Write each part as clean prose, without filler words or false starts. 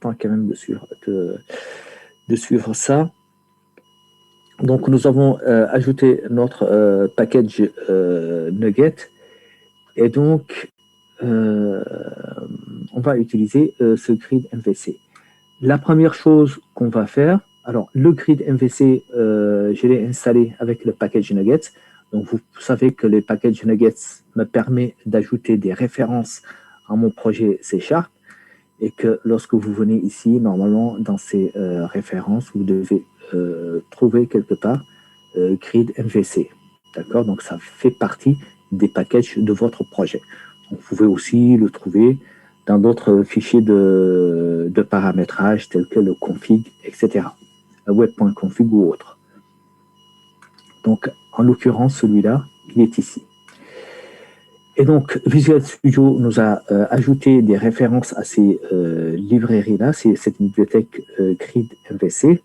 important quand même de suivre ça. Donc, nous avons ajouté notre package Nugget. Et donc, on va utiliser ce grid MVC. La première chose qu'on va faire, alors le grid MVC, je l'ai installé avec le package Nuggets. Donc, vous savez que le package Nuggets me permet d'ajouter des références à mon projet C# et que lorsque vous venez ici, normalement, dans ces références, vous devez trouver quelque part grid MVC. D'accord? Donc, ça fait partie des packages de votre projet. Vous pouvez aussi le trouver dans d'autres fichiers de paramétrage tels que le config, etc. Web.config ou autre. Donc, en l'occurrence, celui-là, il est ici. Et donc, Visual Studio nous a ajouté des références à ces librairies-là, cette bibliothèque grid MVC.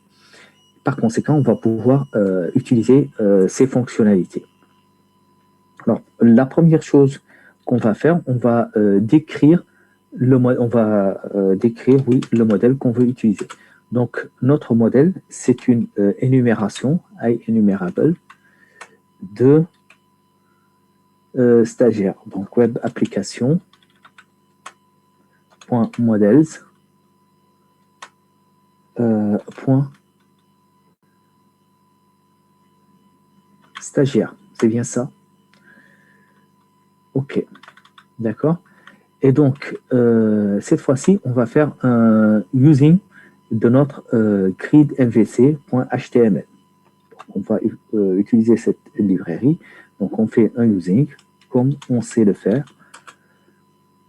Par conséquent, on va pouvoir utiliser ces fonctionnalités. Alors, la première chose qu'on va faire, on va décrire le modèle qu'on veut utiliser. Donc, notre modèle, c'est une énumération, enumerable, de stagiaire. Donc, web application .models stagiaire. C'est bien ça? OK. D'accord. Et donc, cette fois-ci, on va faire un using de notre grid mvc.html. On va utiliser cette librairie. Donc, on fait un using comme on sait le faire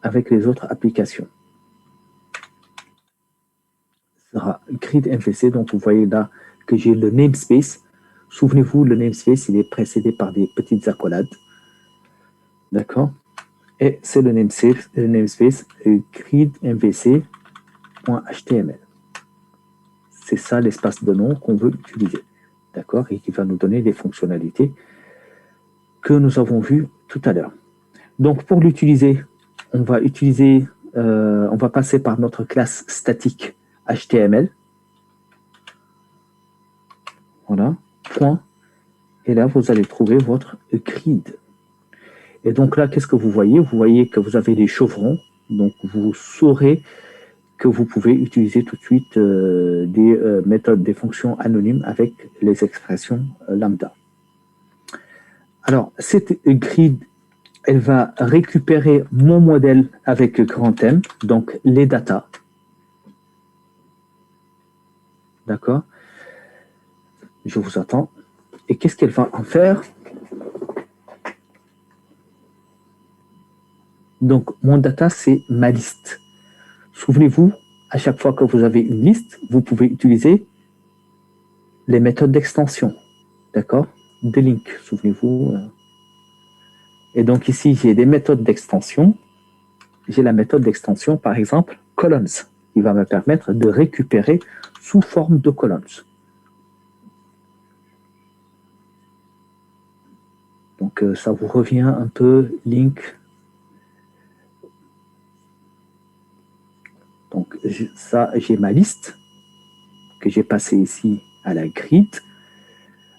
avec les autres applications. Ce sera grid mvc. Donc, vous voyez là que j'ai le namespace. Souvenez-vous, le namespace, il est précédé par des petites accolades. D'accord? Et c'est le namespace grid mvc.html. C'est ça l'espace de nom qu'on veut utiliser. D'accord? Et qui va nous donner des fonctionnalités que nous avons vues tout à l'heure. Donc, pour l'utiliser, on va passer par notre classe statique HTML. Voilà, point. Et là, vous allez trouver votre grid. Et donc là, qu'est-ce que vous voyez? Vous voyez que vous avez des chevrons. Donc, vous saurez que vous pouvez utiliser tout de suite des méthodes, des fonctions anonymes avec les expressions lambda. Alors, cette grid, elle va récupérer mon modèle avec grand M, donc les datas. D'accord? Je vous attends. Et qu'est-ce qu'elle va en faire? Donc, mon data, c'est ma liste. Souvenez-vous, à chaque fois que vous avez une liste, vous pouvez utiliser les méthodes d'extension. D'accord? Des links, souvenez-vous. Et donc ici, j'ai des méthodes d'extension. J'ai la méthode d'extension, par exemple, columns, qui va me permettre de récupérer sous forme de columns. Donc ça vous revient un peu, link. Donc ça, j'ai ma liste que j'ai passée ici à la grid.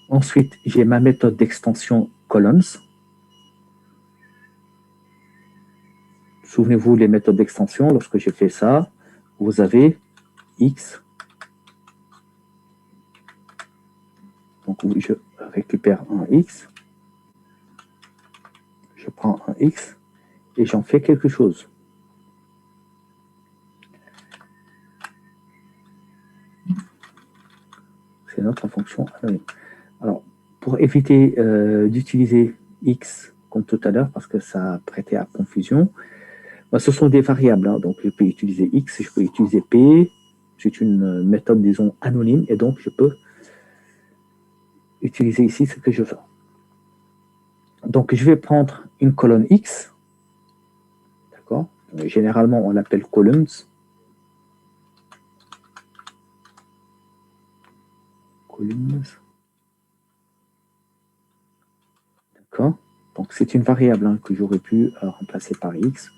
Ensuite, j'ai ma méthode d'extension columns. Souvenez-vous, les méthodes d'extension, lorsque j'ai fait ça, vous avez X. Donc, je récupère un X. Je prends un X et j'en fais quelque chose. C'est notre fonction anonyme. Alors, pour éviter d'utiliser X comme tout à l'heure, parce que ça prêtait à confusion, ce sont des variables. Hein, donc, je peux utiliser X, je peux utiliser P. C'est une méthode, disons, anonyme, et donc je peux utiliser ici ce que je veux. Donc, je vais prendre une colonne X. D'accord? Généralement, on l'appelle columns. Columns. D'accord? Donc, c'est une variable hein, que j'aurais pu remplacer par X.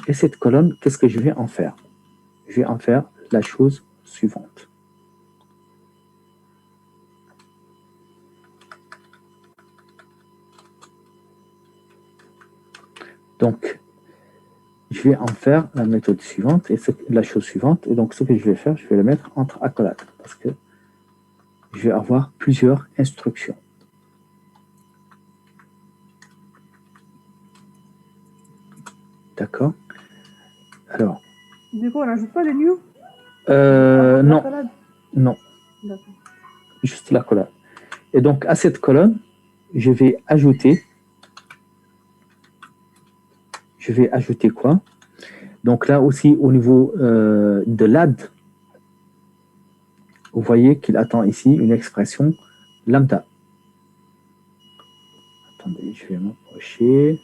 Et cette colonne, qu'est-ce que je vais en faire? je vais en faire la chose suivante. Donc, je vais en faire la méthode suivante et la chose suivante. Et donc, ce que je vais faire, je vais le mettre entre accolades parce que je vais avoir plusieurs instructions. D'accord. Alors. Du coup, on n'ajoute pas les new Non. Non. Juste la colonne. Et donc, à cette colonne, je vais ajouter quoi? Donc là aussi, au niveau de l'add, vous voyez qu'il attend ici une expression lambda. Attendez, je vais m'approcher.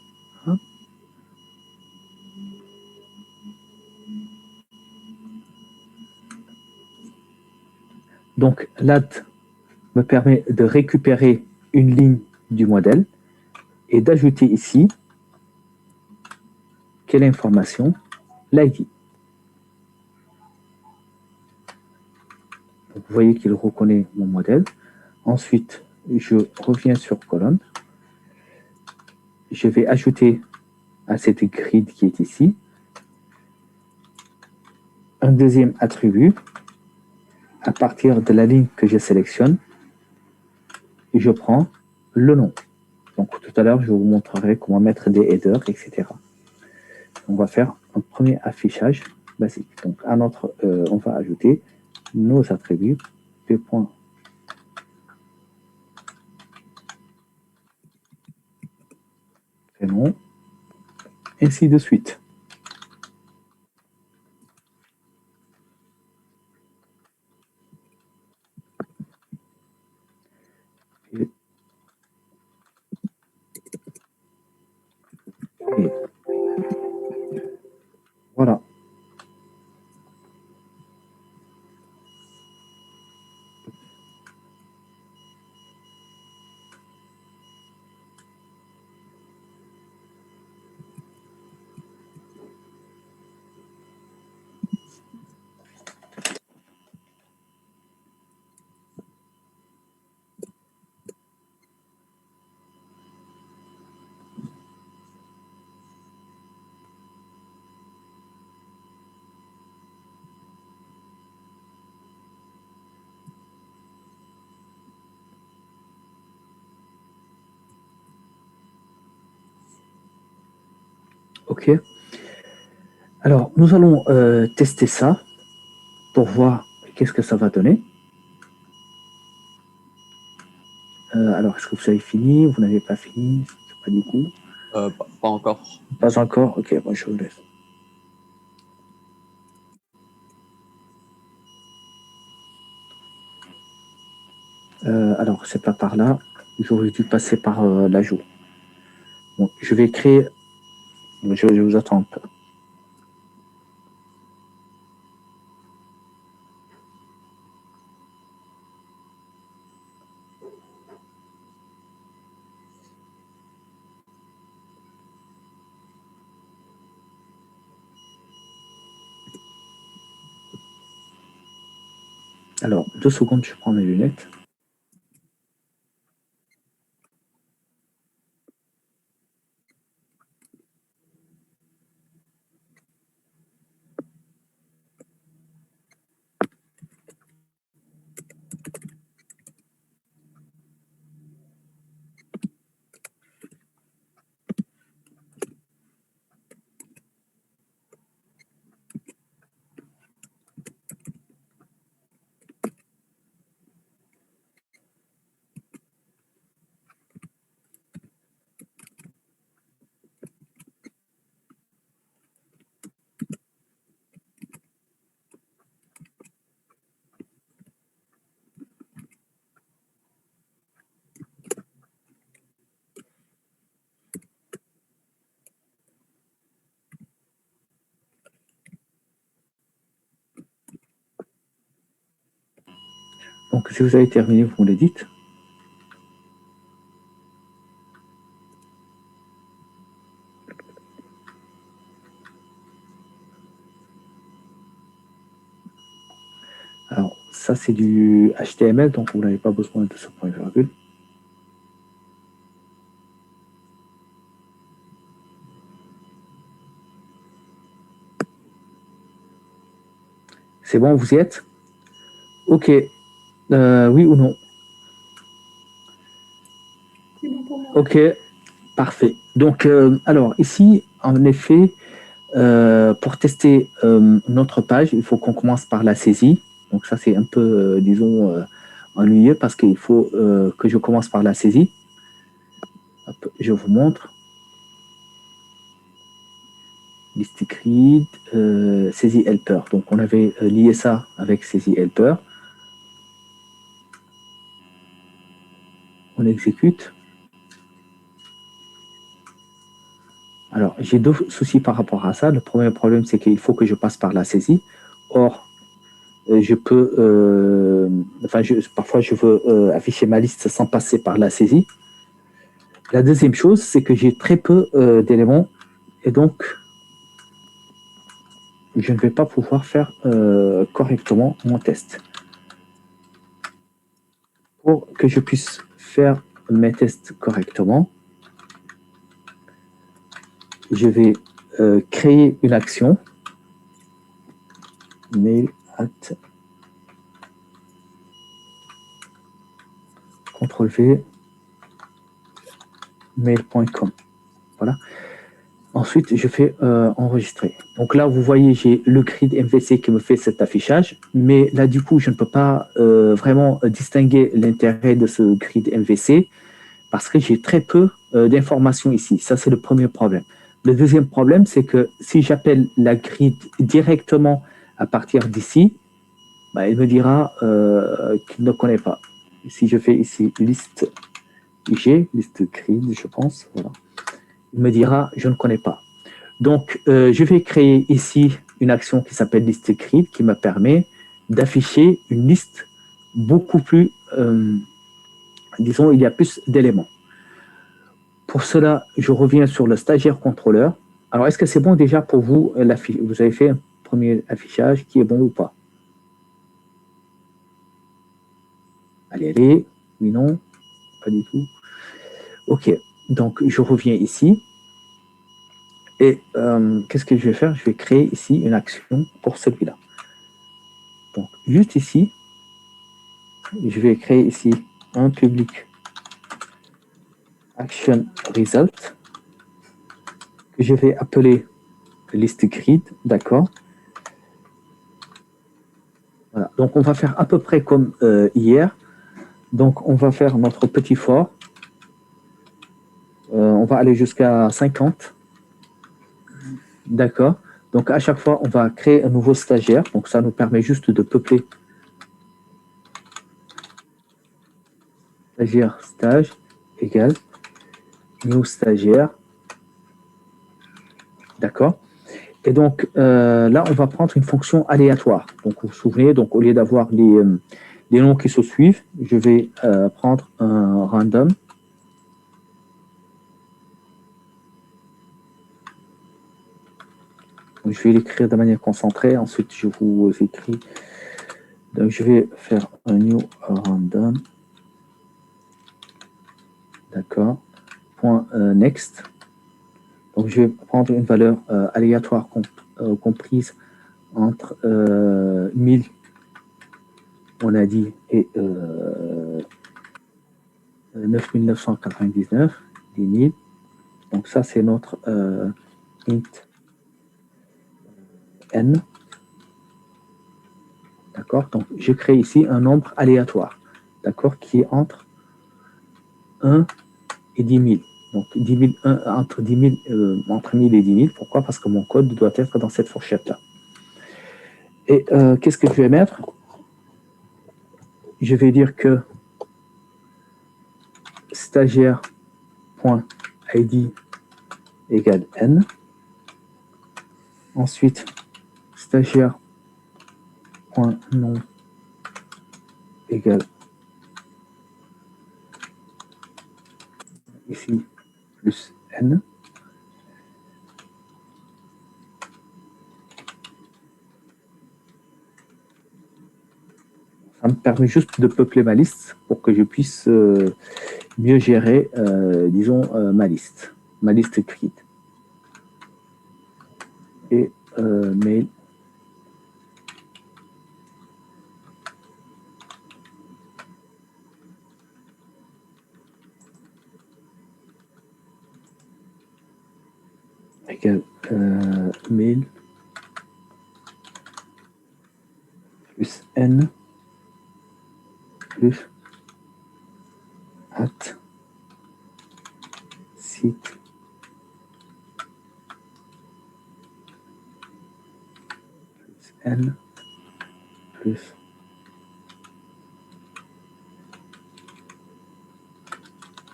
Hein? Donc, l'add me permet de récupérer une ligne du modèle et d'ajouter ici quelle information? L'ID. Vous voyez qu'il reconnaît mon modèle. Ensuite, je reviens sur colonne. Je vais ajouter à cette grid qui est ici un deuxième attribut à partir de la ligne que je sélectionne et je prends le nom. Donc tout à l'heure, je vous montrerai comment mettre des headers, etc. On va faire un premier affichage basique. Donc à notre, on va ajouter nos attributs p.prénom, ainsi de suite. Et voilà. OK. Alors, nous allons tester ça pour voir qu'est-ce que ça va donner. Alors, est-ce que vous avez fini? Vous n'avez pas fini? Pas du coup. Pas encore. Pas encore? Ok, moi je vous laisse. Alors, c'est pas par là. J'aurais dû passer par l'ajout. Bon, je vais créer. Je vous attends un peu. Alors, 2 secondes, je prends mes lunettes. Donc, si vous avez terminé, vous me le dites. Alors, ça, c'est du HTML, donc vous n'avez pas besoin de ce point virgule. C'est bon, vous y êtes? OK. Oui ou non? C'est bon pour moi. OK, parfait. Donc, alors, ici, en effet, pour tester notre page, il faut qu'on commence par la saisie. Donc, ça, c'est un peu, disons, ennuyeux parce qu'il faut que je commence par la saisie. Hop, je vous montre. List grid, saisie helper. Donc, on avait lié ça avec saisie helper. On exécute. Alors, j'ai deux soucis par rapport à ça. Le premier problème, c'est qu'il faut que je passe par la saisie. Or, je peux, parfois, je veux afficher ma liste sans passer par la saisie. La deuxième chose, c'est que j'ai très peu d'éléments et donc, je ne vais pas pouvoir faire correctement mon test. Pour que je puisse faire mes tests correctement, je vais créer une action mail at CTRL-V mail.com. Voilà. Ensuite, je fais enregistrer. Donc là, vous voyez, j'ai le grid MVC qui me fait cet affichage, mais là, du coup, je ne peux pas vraiment distinguer l'intérêt de ce grid MVC parce que j'ai très peu d'informations ici. Ça, c'est le premier problème. Le deuxième problème, c'est que si j'appelle la grid directement à partir d'ici, bah, il me dira qu'il ne connaît pas. Si je fais ici liste IG, liste grid, je pense, voilà, il me dira je ne connais pas. Donc, je vais créer ici une action qui s'appelle liste grid qui me permet d'afficher une liste beaucoup plus, disons, il y a plus d'éléments. Pour cela, je reviens sur le stagiaire contrôleur. Alors, est-ce que c'est bon déjà pour vous? Vous avez fait un premier affichage qui est bon ou pas? Allez, allez. Oui, non, pas du tout. OK, donc je reviens ici. Et qu'est-ce que je vais faire? Je vais créer ici une action pour celui-là. Donc, juste ici, je vais créer ici un public action result que je vais appeler list grid, d'accord? Voilà. Donc, on va faire à peu près comme hier. Donc, on va faire notre petit for. On va aller jusqu'à 50. D'accord. Donc, à chaque fois, on va créer un nouveau stagiaire. Donc, ça nous permet juste de peupler stagiaire stage égale new stagiaire. D'accord. Et donc, là, on va prendre une fonction aléatoire. Donc, vous vous souvenez, donc, au lieu d'avoir les noms qui se suivent, je vais prendre un random. Donc, je vais l'écrire de manière concentrée. Ensuite, je vous écris. Donc, je vais faire un new random. D'accord. Point next. Donc, je vais prendre une valeur aléatoire comprise entre 1000, on a dit, et 9999, 10 000. Donc, ça, c'est notre int n. D'accord. Donc, je crée ici un nombre aléatoire, d'accord, qui est entre 1 et 10 000. Donc, 10 000, entre 10 000, entre 1000 et 10 000. Pourquoi? Parce que mon code doit être dans cette fourchette-là. Et qu'est-ce que je vais mettre? Je vais dire que stagiaire.id égale n. Ensuite, stagiaire.nom égale ici plus n. Ça me permet juste de peupler ma liste pour que je puisse mieux gérer, disons, ma liste grid. Et mail. Égale mail plus n plus at site plus n plus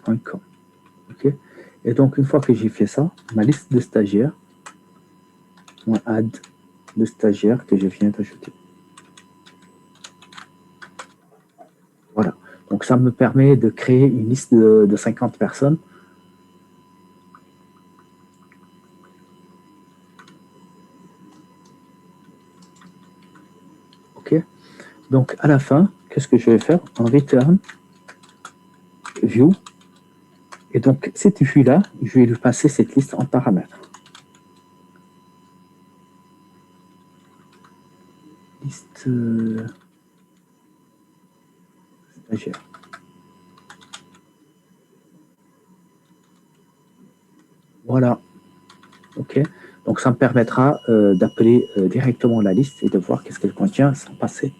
.com. Ok. Et donc une fois que j'ai fait ça, ma liste de stagiaires, mon add de stagiaires que je viens d'ajouter. Voilà. Donc ça me permet de créer une liste de 50 personnes. Ok. Donc à la fin, qu'est-ce que je vais faire? En return view. Et donc cette vue-là, je vais lui passer cette liste en paramètres. Liste stagiaire. Voilà. Ok. Donc ça me permettra d'appeler directement la liste et de voir qu'est-ce qu'elle contient sans passer.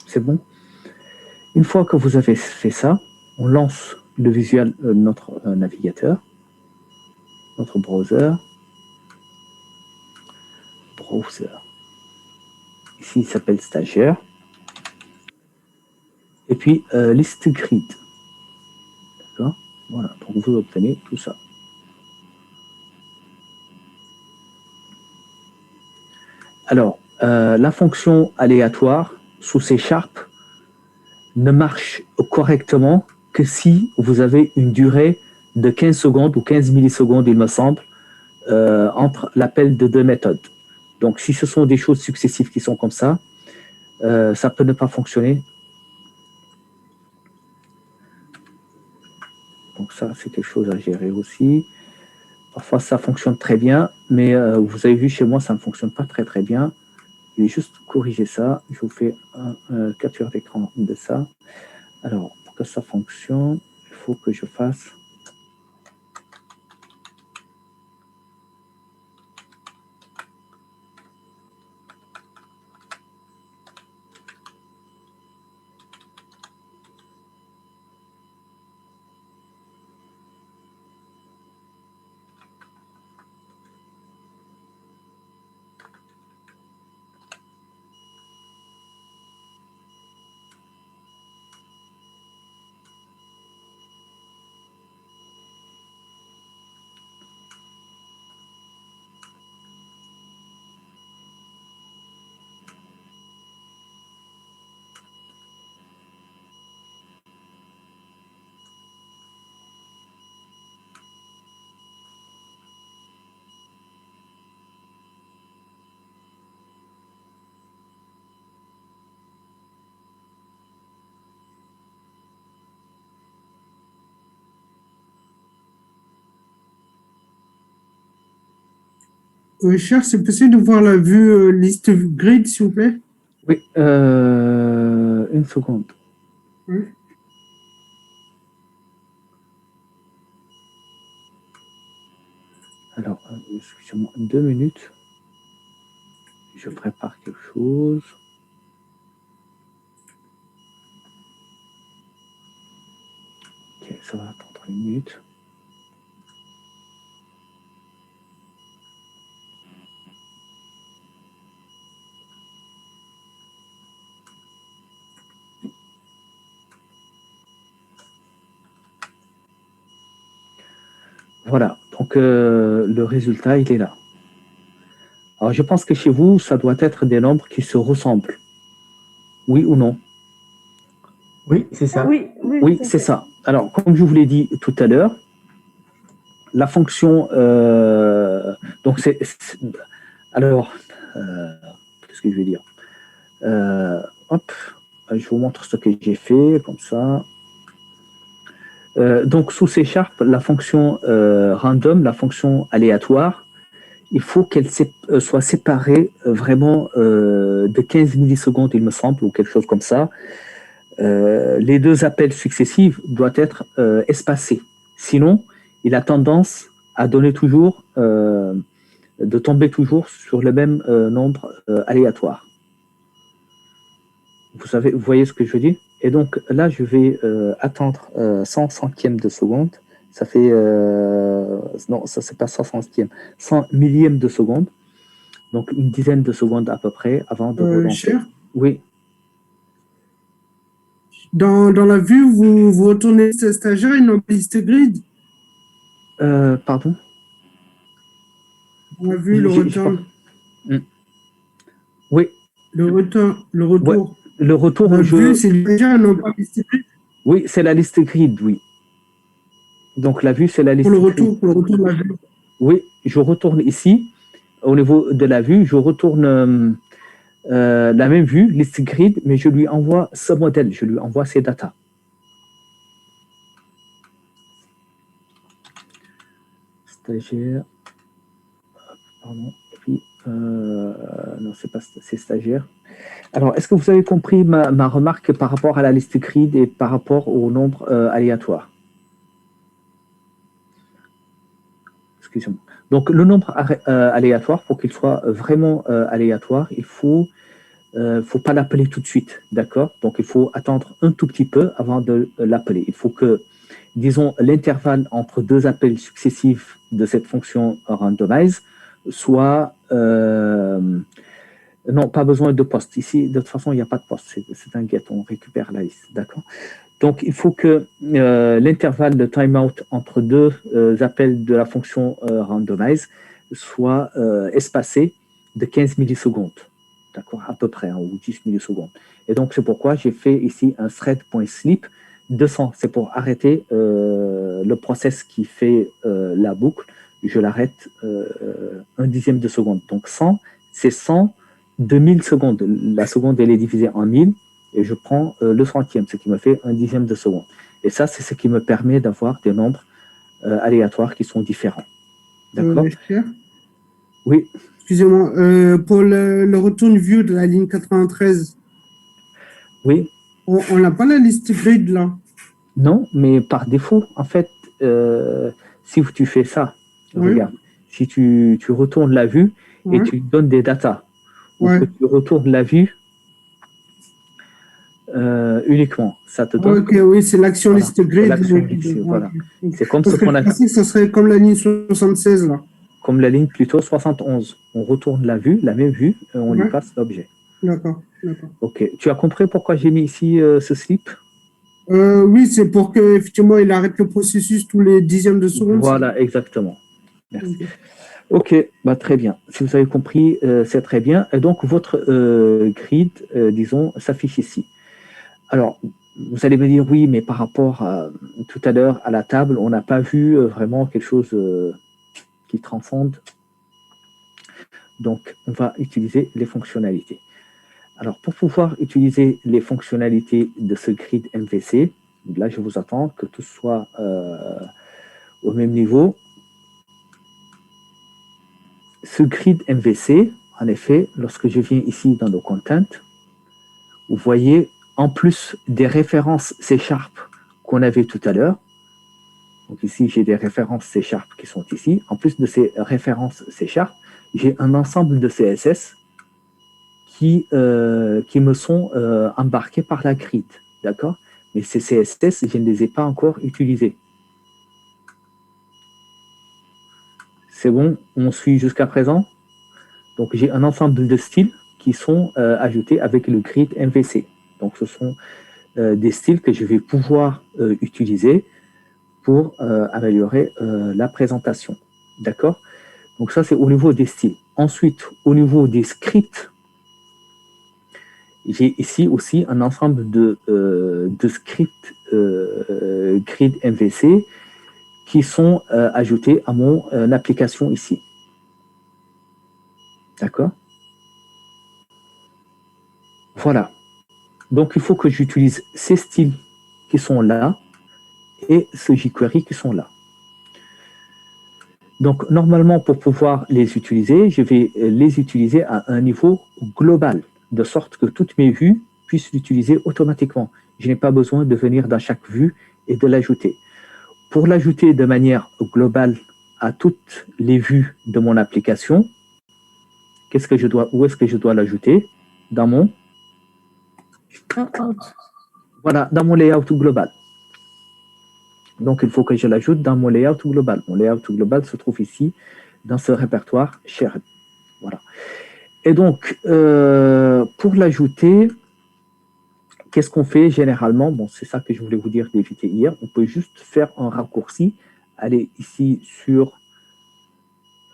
C'est bon. Une fois que vous avez fait ça, on lance le visuel de notre navigateur, notre browser. Ici, il s'appelle stagiaire. Et puis, liste grid. D'accord. Voilà, donc vous obtenez tout ça. Alors, la fonction aléatoire sous C# ne marche correctement que si vous avez une durée de 15 secondes ou 15 millisecondes, il me semble, entre l'appel de deux méthodes. Donc, si ce sont des choses successives qui sont comme ça peut ne pas fonctionner. Donc ça, c'est quelque chose à gérer aussi. Parfois, ça fonctionne très bien, mais vous avez vu, chez moi, ça ne fonctionne pas très, très bien. Je vais juste corriger ça. Je vous fais un capture d'écran de ça. Alors, pour que ça fonctionne, il faut que je fasse... Richard, c'est possible de voir la vue liste grid, s'il vous plaît? Oui, une seconde. Oui. Alors, excusez-moi, 2 minutes. Je prépare quelque chose. Ok, ça va attendre une minute. Voilà, donc le résultat, il est là. Alors, je pense que chez vous, ça doit être des nombres qui se ressemblent. Oui ou non? Oui, c'est ça. Oui, oui, Oui, tout à c'est fait. ça. Alors, comme je vous l'ai dit tout à l'heure, la fonction... donc, alors, qu'est-ce que je vais dire? Hop, je vous montre ce que j'ai fait, comme ça. Donc, sous C#, la fonction random, la fonction aléatoire, il faut qu'elle soit séparée vraiment de 15 millisecondes, il me semble, ou quelque chose comme ça. Les deux appels successifs doivent être espacés. Sinon, il a tendance à donner toujours, de tomber toujours sur le même nombre aléatoire. Vous voyez ce que je veux dire? Et donc là, je vais attendre 100 centièmes de seconde. Ça fait... non, ça c'est pas 100 centièmes. 100 millièmes de seconde. Donc une dizaine de secondes à peu près avant de relancer. Cher, Oui. dans la vue, vous retournez ce stagiaire et non liste grid. Pardon? Dans la vue, le J'ai pas... return, Oui. le Ouais. retour. Le retour, La vue, c'est le stagiaire et non pas liste grid. Oui, c'est la liste grid, oui. Donc la vue, c'est la liste grid. Pour le retour de la vue. Oui, je retourne ici. Au niveau de la vue, je retourne la même vue, liste grid, mais je lui envoie ce modèle, je lui envoie ces datas. Stagiaire. Pardon. Puis, non, c'est stagiaire. Alors, est-ce que vous avez compris ma remarque par rapport à la liste grid et par rapport au nombre aléatoire? Excusez-moi. Donc, le nombre aléatoire, pour qu'il soit vraiment aléatoire, il faut pas l'appeler tout de suite, d'accord? Donc, il faut attendre un tout petit peu avant de l'appeler. Il faut que, disons, l'intervalle entre deux appels successifs de cette fonction randomize soit... non, pas besoin de poste. Ici, de toute façon, il n'y a pas de poste. C'est un get, on récupère la liste, d'accord? Donc, il faut que l'intervalle de timeout entre deux appels de la fonction randomize soit espacé de 15 millisecondes, d'accord, à peu près, hein, ou 10 millisecondes. Et donc, c'est pourquoi j'ai fait ici un thread.sleep 200. C'est pour arrêter le process qui fait la boucle. Je l'arrête un dixième de seconde. Donc, 100, c'est 100 de 1000 secondes. La seconde, elle est divisée en 1000 et je prends le centième, ce qui me fait un dixième de seconde. Et ça, c'est ce qui me permet d'avoir des nombres aléatoires qui sont différents. D'accord? Oui. Excusez-moi, pour le retourne view de la ligne 93, Oui. on n'a pas la liste grid là. Non, mais par défaut, en fait, si tu fais ça, Oui. regarde, si tu retournes la vue et tu donnes des datas, ou que tu retournes la vue uniquement, ça te donne... Ok, oui, c'est l'action liste grid. Voilà. C'est comme ce qu'on a... Ça serait comme la ligne 76 là. Comme la ligne plutôt 71. On retourne la vue, la même vue, et on lui passe l'objet. D'accord, d'accord. Ok. Tu as compris pourquoi j'ai mis ici ce slip? Oui, c'est pour qu'effectivement, il arrête le processus tous les dixièmes de seconde. Voilà, exactement. Merci. Ok, bah, très bien. Si vous avez compris, c'est très bien. Et donc, votre grid, disons, s'affiche ici. Alors, vous allez me dire, oui, mais par rapport à tout à l'heure à la table, on n'a pas vu vraiment quelque chose qui transcende. Donc, on va utiliser les fonctionnalités. Alors, pour pouvoir utiliser les fonctionnalités de ce grid MVC, là, je vous attends que tout soit au même niveau. Ce grid MVC, en effet, lorsque je viens ici dans nos contents, vous voyez, en plus des références C# qu'on avait tout à l'heure, donc ici, j'ai des références C# qui sont ici. En plus de ces références C#, j'ai un ensemble de CSS qui me sont embarqués par la grid, d'accord? Mais ces CSS, je ne les ai pas encore utilisés. C'est bon, on suit jusqu'à présent? Donc, j'ai un ensemble de styles qui sont ajoutés avec le grid MVC. Donc, ce sont des styles que je vais pouvoir utiliser pour améliorer la présentation. D'accord? Donc ça, c'est au niveau des styles. Ensuite, au niveau des scripts, j'ai ici aussi un ensemble de scripts grid MVC qui sont ajoutés à mon application ici. D'accord? Voilà. Donc, il faut que j'utilise ces styles qui sont là et ce jQuery qui sont là. Donc, normalement, pour pouvoir les utiliser, je vais les utiliser à un niveau global, de sorte que toutes mes vues puissent l'utiliser automatiquement. Je n'ai pas besoin de venir dans chaque vue et de l'ajouter. Pour l'ajouter de manière globale à toutes les vues de mon application, où est-ce que je dois l'ajouter? Dans mon Voilà, dans mon layout global. Donc, il faut que je l'ajoute dans mon layout global. Mon layout global se trouve ici, dans ce répertoire shared. Voilà. Et donc, pour l'ajouter, qu'est-ce qu'on fait généralement? Bon, c'est ça que je voulais vous dire d'éviter hier. On peut juste faire un raccourci, aller ici sur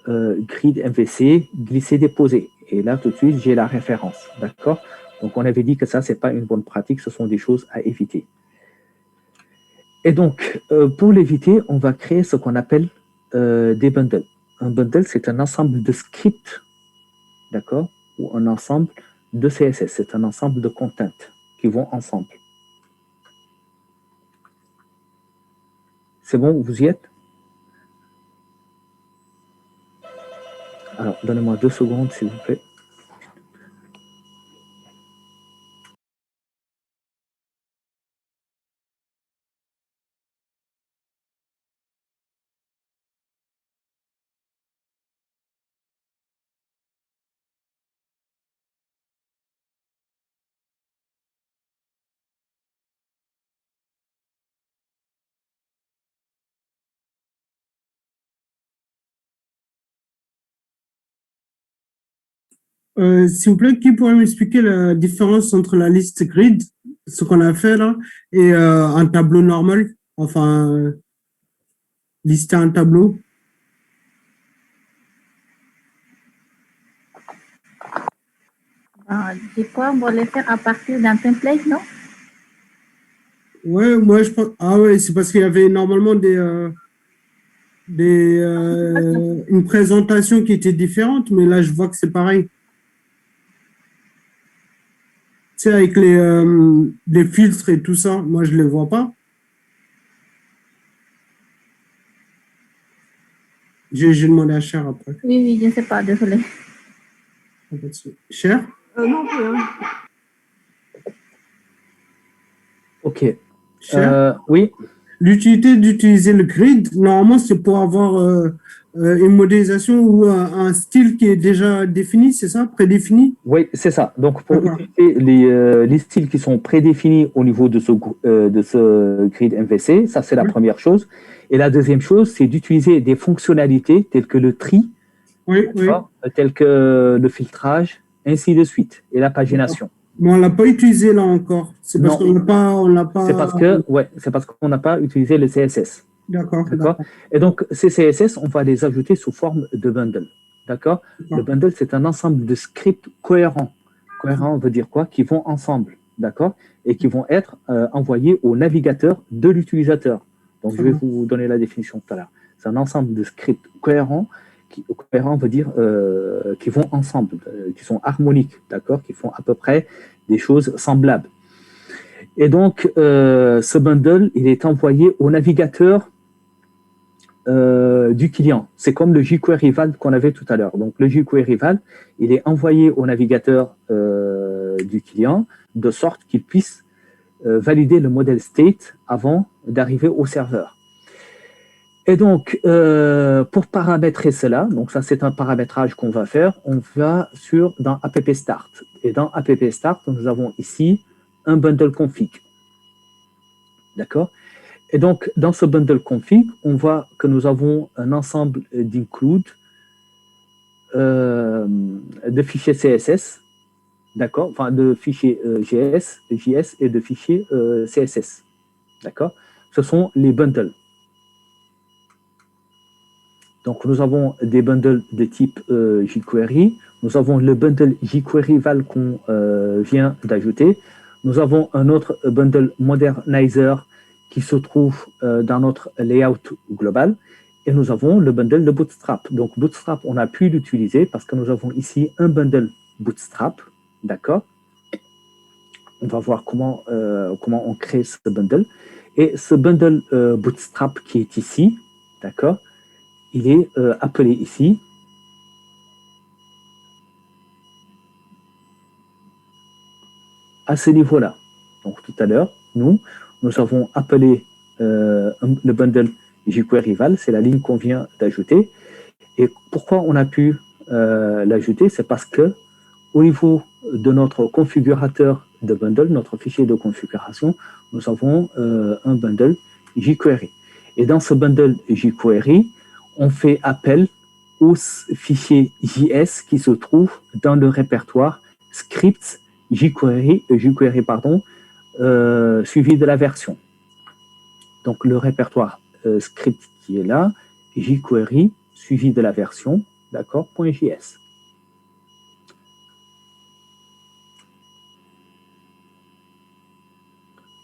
grid MVC, glisser, déposer. Et là, tout de suite, j'ai la référence. D'accord? Donc, on avait dit que ça, ce n'est pas une bonne pratique. Ce sont des choses à éviter. Et donc, pour l'éviter, on va créer ce qu'on appelle des bundles. Un bundle, c'est un ensemble de scripts, d'accord, ou un ensemble de CSS. C'est un ensemble de contents qui vont ensemble. C'est bon, vous y êtes? Alors, donnez-moi 2 secondes, s'il vous plaît. S'il vous plaît, qui pourrait m'expliquer la différence entre la liste grid, ce qu'on a fait là, et un tableau normal, enfin, lister un tableau? Des fois, on va les faire à partir d'un template, non? Ouais, moi je pense. Ah ouais, c'est parce qu'il y avait normalement une présentation qui était différente, mais là je vois que c'est pareil. Tu sais, avec les filtres et tout ça, moi je les vois pas. J'ai demandé à Cher après. Oui, oui, je ne sais pas, désolé. Cher? Non plus. OK. Cher? Oui. L'utilité d'utiliser le grid, normalement, c'est pour avoir une modélisation ou un style qui est déjà défini, c'est ça, prédéfini? Oui, c'est ça. Donc, pour utiliser les styles qui sont prédéfinis au niveau de ce grid MVC, ça, c'est la première chose. Et la deuxième chose, c'est d'utiliser des fonctionnalités telles que le tri, telles que le filtrage, ainsi de suite, et la pagination. Mais on ne l'a pas utilisé là encore. C'est parce qu'on l'a pas. C'est parce qu'on n'a pas utilisé le CSS. D'accord. Et donc, ces CSS, on va les ajouter sous forme de bundle. D'accord? Le bundle, c'est un ensemble de scripts cohérents. Cohérents veut dire quoi? Qui vont ensemble. D'accord? Et qui vont être envoyés au navigateur de l'utilisateur. Donc, je vais vous donner la définition tout à l'heure. C'est un ensemble de scripts cohérents. Cohérent veut dire qui vont ensemble, qui sont harmoniques, d'accord, qui font à peu près des choses semblables. Et donc, ce bundle, il est envoyé au navigateur du client. C'est comme le jQuery Val qu'on avait tout à l'heure. Donc, le jQuery Val, il est envoyé au navigateur du client de sorte qu'il puisse valider le modèle state avant d'arriver au serveur. Et donc, pour paramétrer cela, donc ça c'est un paramétrage qu'on va faire, on va dans app start. Et dans app start, nous avons ici un bundle config. D'accord? Et donc, dans ce bundle config, on voit que nous avons un ensemble d'include de fichiers CSS, d'accord? Enfin, de fichiers JS et de fichiers CSS. D'accord? Ce sont les bundles. Donc, nous avons des bundles de type jQuery. Nous avons le bundle jQuery val qu'on vient d'ajouter. Nous avons un autre bundle Modernizer qui se trouve dans notre layout global. Et nous avons le bundle de Bootstrap. Donc, Bootstrap, on a pu l'utiliser parce que nous avons ici un bundle Bootstrap. D'accord? On va voir comment on crée ce bundle. Et ce bundle Bootstrap qui est ici, d'accord, il est appelé ici à ce niveau-là. Donc tout à l'heure, nous avons appelé le bundle jQuery val, c'est la ligne qu'on vient d'ajouter. Et pourquoi on a pu l'ajouter? C'est parce que au niveau de notre configurateur de bundle, notre fichier de configuration, nous avons un bundle jQuery. Et dans ce bundle jQuery, on fait appel au fichier JS qui se trouve dans le répertoire scripts jQuery, suivi de la version. Donc le répertoire script qui est là, jQuery suivi de la version, d'accord, .js.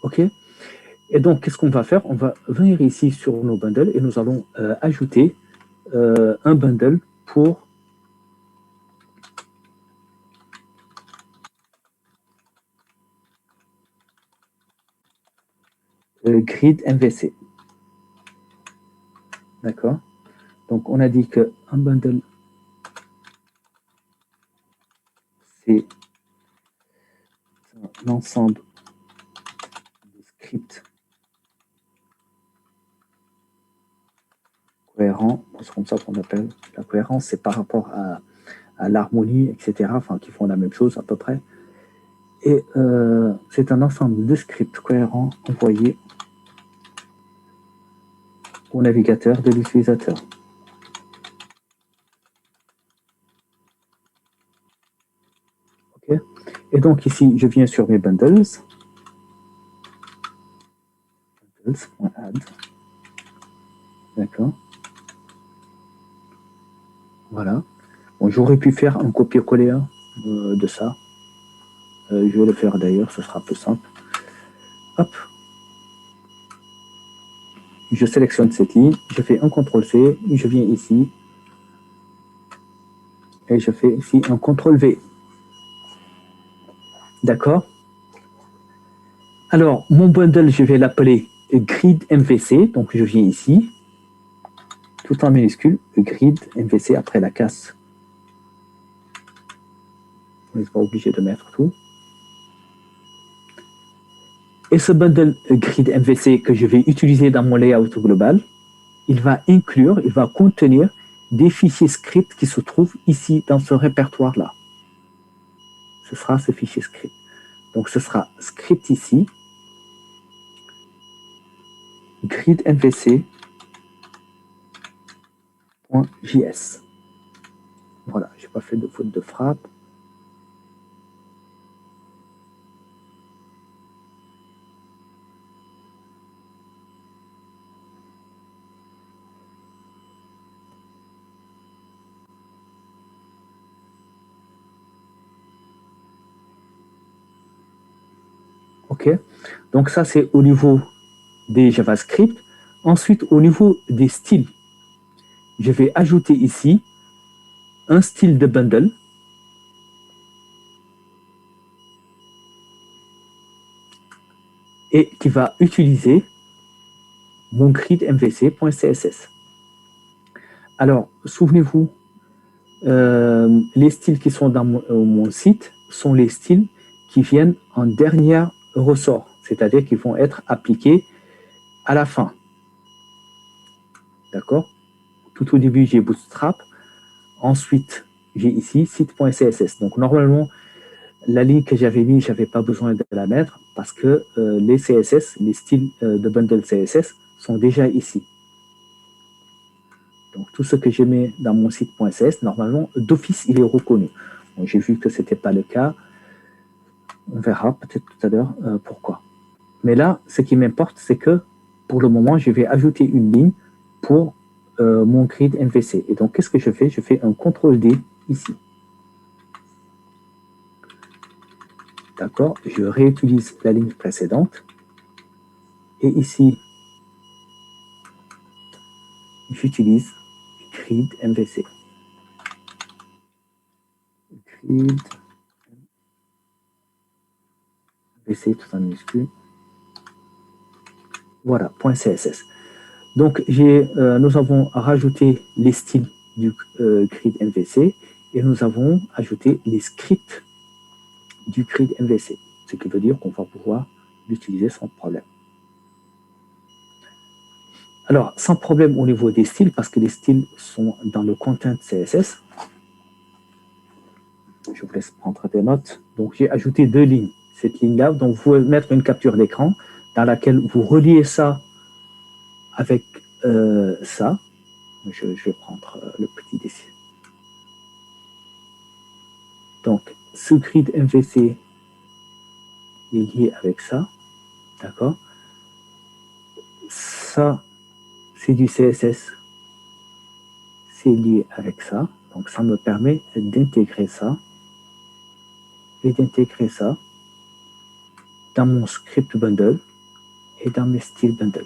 OK. Et donc, qu'est-ce qu'on va faire? On va venir ici sur nos bundles et nous allons ajouter un bundle pour grid MVC. D'accord? Donc, on a dit qu'un bundle, c'est l'ensemble de scripts cohérents. C'est comme ça qu'on appelle la cohérence. C'est par rapport à l'harmonie, etc. Enfin, qui font la même chose à peu près. Et c'est un ensemble de scripts cohérents envoyés au navigateur de l'utilisateur. OK. Et donc ici, je viens sur mes bundles. Bundles.add. D'accord. Voilà. Bon, j'aurais pu faire un copier-coller de ça. Je vais le faire d'ailleurs, ce sera plus simple. Hop. Je sélectionne cette ligne, je fais un CTRL-C, je viens ici, et je fais ici un CTRL-V. D'accord? Alors, mon bundle, je vais l'appeler grid MVC, donc je viens ici, tout en minuscule, grid MVC après la casse. On n'est pas obligé de mettre tout. Et ce bundle grid MVC que je vais utiliser dans mon layout global, il va inclure, il va contenir des fichiers scripts qui se trouvent ici dans ce répertoire-là. Ce sera ce fichier script. Donc ce sera script ici, grid MVC.js. Voilà, je n'ai pas fait de faute de frappe. OK. Donc ça, c'est au niveau des JavaScript. Ensuite, au niveau des styles, je vais ajouter ici un style de bundle. Et qui va utiliser mon grid mvc.css. Alors, souvenez-vous, les styles qui sont dans mon site sont les styles qui viennent en dernier ressort, c'est-à-dire qu'ils vont être appliqués à la fin. D'accord? Tout au début, j'ai Bootstrap. Ensuite, j'ai ici site.css. Donc, normalement, la ligne que j'avais mise, je n'avais pas besoin de la mettre parce que les CSS, les styles de bundle CSS sont déjà ici. Donc, tout ce que je mets dans mon site.cs, normalement, d'office, il est reconnu. Bon, j'ai vu que ce n'était pas le cas. On verra peut-être tout à l'heure pourquoi. Mais là, ce qui m'importe, c'est que pour le moment, je vais ajouter une ligne pour mon grid MVC. Et donc, qu'est-ce que je fais? Je fais un CTRL-D ici. D'accord? Je réutilise la ligne précédente. Et ici, j'utilise grid MVC. Grid MVC tout en minuscule. Voilà, .css. Donc, nous avons rajouté les styles du grid MVC et nous avons ajouté les scripts du grid MVC, ce qui veut dire qu'on va pouvoir l'utiliser sans problème. Alors, sans problème au niveau des styles, parce que les styles sont dans le content CSS. Je vous laisse prendre des notes. Donc, j'ai ajouté 2 lignes. Cette ligne-là, donc vous pouvez mettre une capture d'écran dans laquelle vous reliez ça avec ça. Je vais prendre le petit dessin. Donc, ce grid MVC est lié avec ça. D'accord? Ça, c'est du CSS. C'est lié avec ça. Donc, ça me permet d'intégrer ça et d'intégrer ça dans mon script bundle et dans mes styles bundle.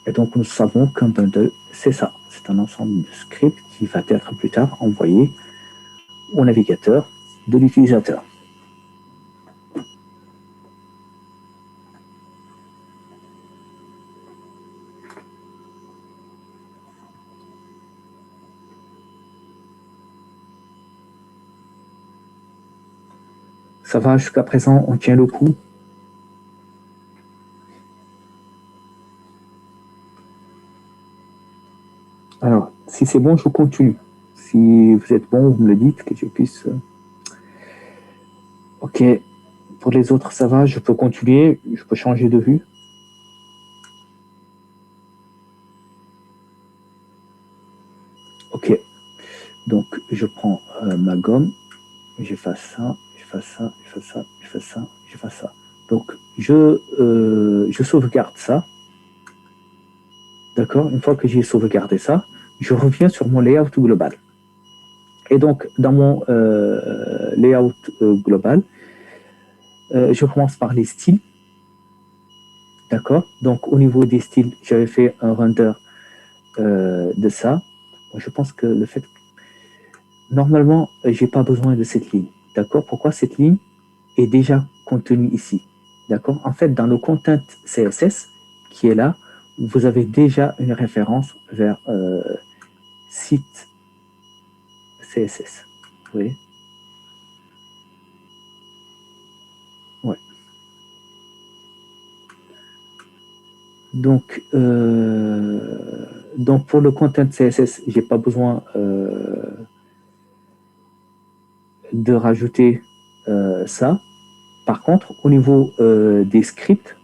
Et donc, nous savons qu'un bundle, c'est ça. C'est un ensemble de scripts qui va être plus tard envoyé au navigateur de l'utilisateur. Ça va jusqu'à présent, on tient le coup. Alors, si c'est bon, je continue. Si vous êtes bon, vous me le dites, que je puisse... Ok, pour les autres, ça va, je peux continuer, je peux changer de vue. Ok, donc je prends ma gomme, je fais ça, je fais ça, je fais ça, je fais ça, je fais ça. Donc, je sauvegarde ça. D'accord? Une fois que j'ai sauvegardé ça, je reviens sur mon layout global. Et donc, dans mon layout global, je commence par les styles. D'accord? Donc, au niveau des styles, j'avais fait un render de ça. Bon, je pense que le fait que, normalement, je n'ai pas besoin de cette ligne. D'accord? Pourquoi cette ligne est déjà contenue ici? D'accord? En fait, dans le content CSS qui est là, vous avez déjà une référence vers site CSS. Vous voyez? Ouais. Donc pour le content CSS, j'ai pas besoin de rajouter ça. Par contre, au niveau des scripts,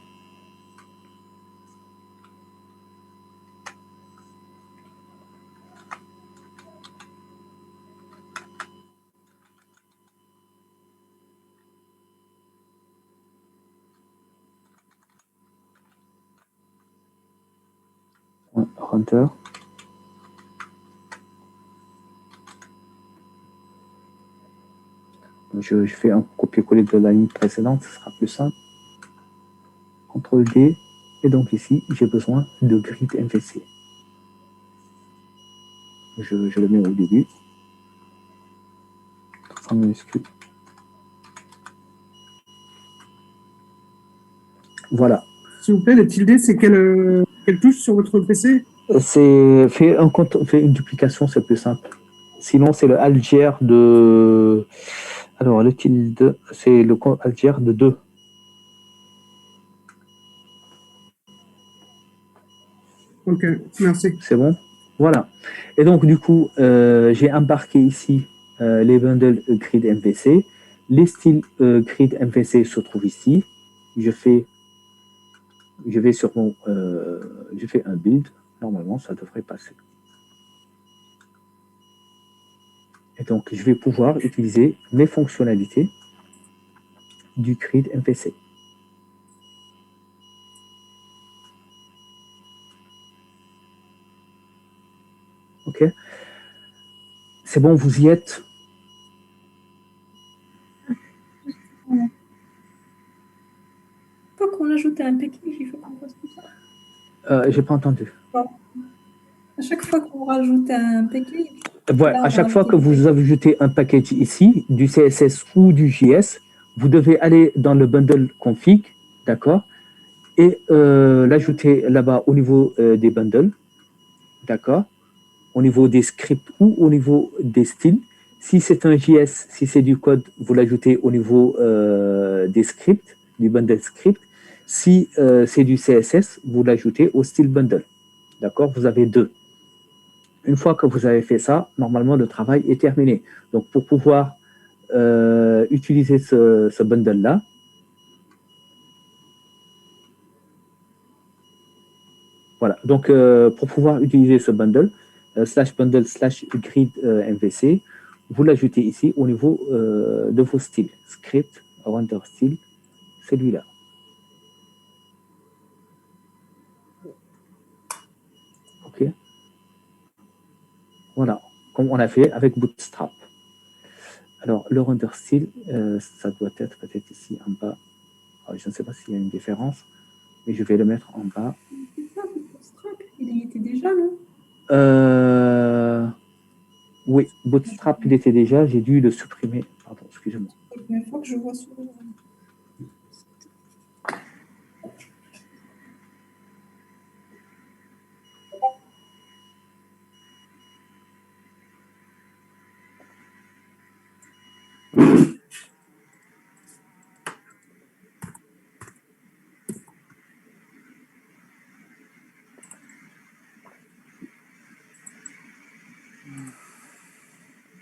render, je fais un copier-coller de la ligne précédente, ce sera plus simple. CTRL-D, et donc ici, j'ai besoin de grid MVC. Je le mets au début, en minuscule. Voilà. S'il vous plaît, le tilde, c'est quelle touche sur votre PC? C'est fait une duplication, c'est plus simple. Sinon, c'est le algère de... Alors, le tilde, c'est le algère de 2. Ok, merci. C'est bon? Voilà. Et donc, du coup, j'ai embarqué ici les bundles grid MVC. Les styles grid MVC se trouvent ici. Je vais sur mon... je fais un build. Normalement, ça devrait passer. Et donc, je vais pouvoir utiliser mes fonctionnalités du grid MVC. C'est bon, vous y êtes? Faut qu'on ajoute un package, il faut qu'on fasse tout ça. J'ai pas entendu. À chaque fois qu'on rajoute un package, Ouais, là, à on chaque va fois que rajouter vous ajoutez un package ici, du CSS ou du JS, vous devez aller dans le bundle config, d'accord, et l'ajouter là-bas au niveau des bundles, d'accord, au niveau des scripts ou au niveau des styles. Si c'est un JS, si c'est du code, vous l'ajoutez au niveau des scripts, du bundle script. Si c'est du CSS, vous l'ajoutez au style bundle. D'accord? Vous avez deux. Une fois que vous avez fait ça, normalement, le travail est terminé. Donc, pour pouvoir utiliser ce bundle-là, voilà. Donc, pour pouvoir utiliser ce bundle, bundle grid MVC, vous l'ajoutez ici au niveau de vos styles. Script, render style, celui-là. OK. Voilà, comme on a fait avec Bootstrap. Alors, le render style, ça doit être peut-être ici en bas. Alors, je ne sais pas s'il y a une différence, mais je vais le mettre en bas. Il y était déjà, non? Oui, Bootstrap, il était déjà, j'ai dû le supprimer. Pardon, excusez-moi. C'est la première fois que je vois sur...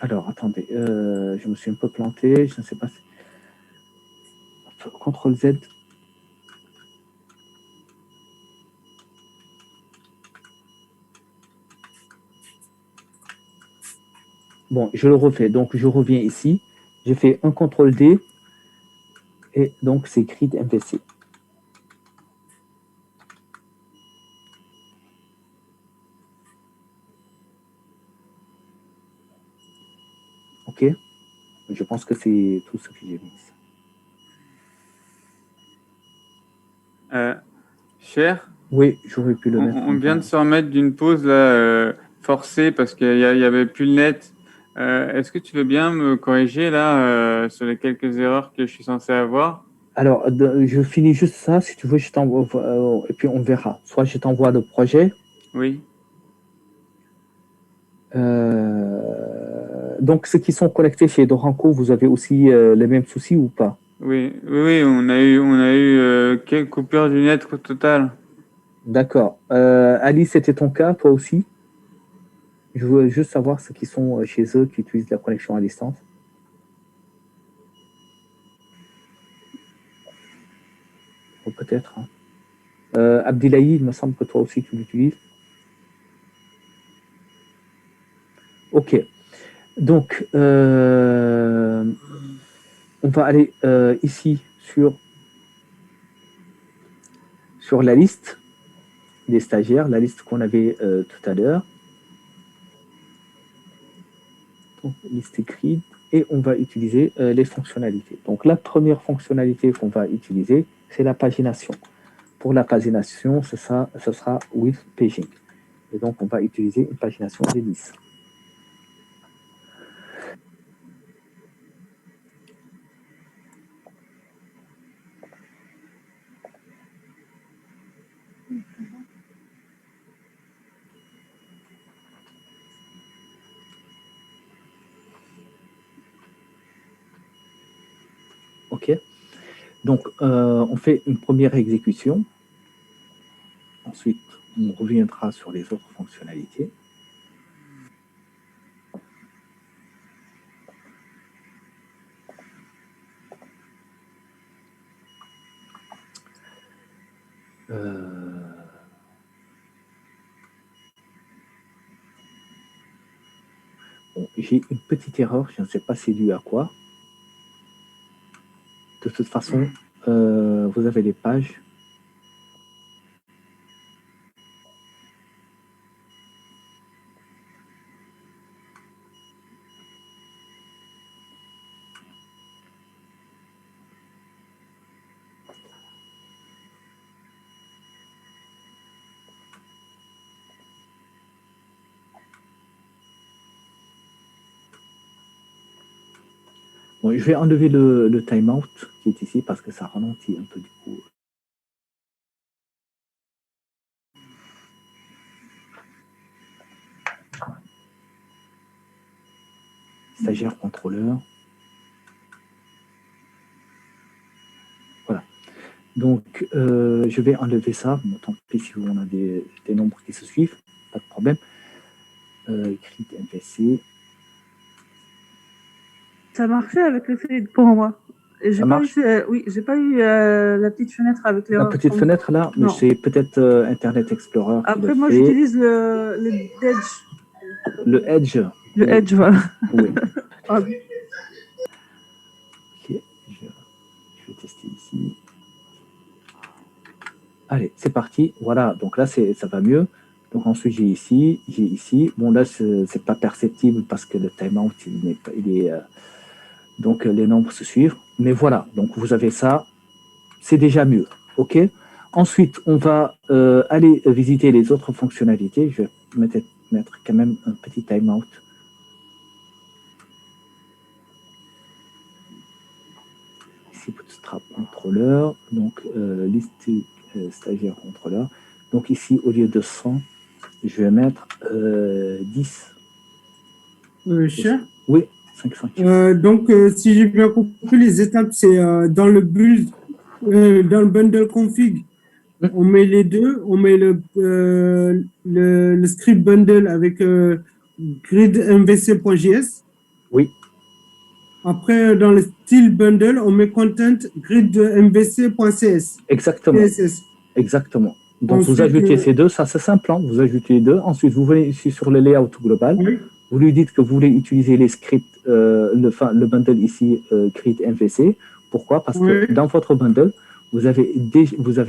Alors, attendez, je me suis un peu planté, je ne sais pas si... CTRL Z. Bon, je le refais. Donc, je reviens ici. J'ai fait un CTRL D. Et donc, c'est grid MVC. OK? Je pense que c'est tout ce que j'ai mis ici. Cher, Oui, j'aurais pu le mettre. on vient de se remettre d'une pause là, forcée parce qu'il y avait plus le net. Est-ce que tu veux bien me corriger là sur les quelques erreurs que je suis censé avoir? Alors, je finis juste ça. Si tu veux, je t'envoie, et puis on verra. Soit je t'envoie le projet. Oui. Donc, ceux qui sont connectés chez Doranco, vous avez aussi les mêmes soucis ou pas? Oui, on a eu quelques coupures du net au total. D'accord. Alice, c'était ton cas, toi aussi? Je veux juste savoir ceux qui sont chez eux, qui utilisent la connexion à distance. Ou peut-être. Hein. Abdilaï, il me semble que toi aussi tu l'utilises. Ok. Donc, on va aller ici sur la liste des stagiaires, la liste qu'on avait tout à l'heure. Donc, liste grid, et on va utiliser les fonctionnalités. Donc, la première fonctionnalité qu'on va utiliser, c'est la pagination. Pour la pagination, ce sera with paging. Et donc, on va utiliser une pagination des 10. OK. Donc, on fait une première exécution. Ensuite, on reviendra sur les autres fonctionnalités. Bon, j'ai une petite erreur, je ne sais pas c'est dû à quoi. De toute façon, vous avez les pages. Bon, je vais enlever le timeout qui est ici parce que ça ralentit un peu du coup. Stagiaire contrôleur. Voilà. Donc, je vais enlever ça. Bon, tant pis si on a des nombres qui se suivent, pas de problème. Grid MVC. Ça marchait avec le fait pour moi. Et j'ai Ça pas marche? eu, oui, j'ai pas eu la petite fenêtre avec les. La petite fenêtre là, mais Non. c'est peut-être Internet Explorer qui Après, le moi, fait. j'utilise le Edge. Le Edge. Le Oui. Edge, voilà. Oui. Ah, Ok, je vais tester ici. Allez, c'est parti. Voilà, donc là, ça va mieux. Donc ensuite, j'ai ici. Bon, là, c'est pas perceptible parce que le timeout, donc les nombres se suivent. Mais voilà, donc vous avez ça. C'est déjà mieux. OK. Ensuite, on va aller visiter les autres fonctionnalités. Je vais mettre quand même un petit timeout. Ici, Bootstrap contrôleur. Donc, liste stagiaire contrôleur. Donc ici, au lieu de 100, je vais mettre 10. Cher. Oui, 500. Donc, si j'ai bien compris, les étapes, c'est dans le build, dans le bundle config, on met les deux, on met le script bundle avec gridmvc.js. Oui. Après, dans le style bundle, on met content gridmvc.cs. Exactement. CSS. Exactement. Donc, Ensuite, vous ajoutez ces deux, ça c'est simple, hein, vous ajoutez les deux. Ensuite, vous venez ici sur le layout global. oui. Vous lui dites que vous voulez utiliser les scripts, le bundle ici, grid MVC. Pourquoi? Parce que Oui. dans votre bundle, vous avez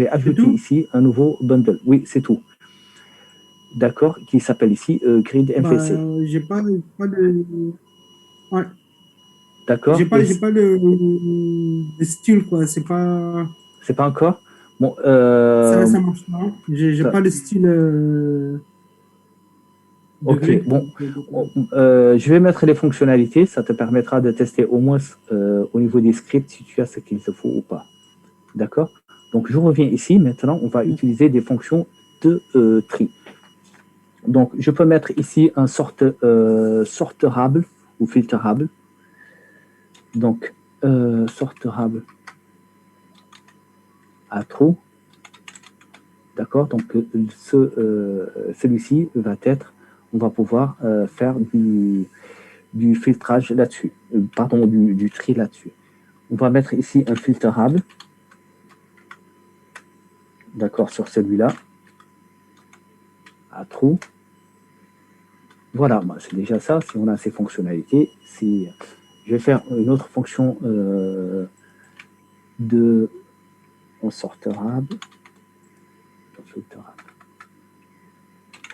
ajouté ici un nouveau bundle. Oui, c'est tout. D'accord? Qui s'appelle ici grid MVC. J'ai pas de. Ouais. D'accord? J'ai pas de style, quoi. C'est pas. C'est pas encore? Bon, Ça marche pas. J'ai pas de style. De ok, grid. bon, je vais mettre les fonctionnalités, ça te permettra de tester au moins au niveau des scripts si tu as ce qu'il te faut ou pas. D'accord? Donc je reviens ici, maintenant on va utiliser des fonctions de tri. Donc je peux mettre ici un sorterable ou filterable. Donc sorterable à true. D'accord? Donc celui-ci va être, on va pouvoir faire du filtrage là-dessus, pardon, du tri là-dessus. On va mettre ici un filterable, d'accord, sur celui-là, à true. Voilà, bah, c'est déjà ça, si on a ces fonctionnalités. Si, je vais faire une autre fonction de sorterable,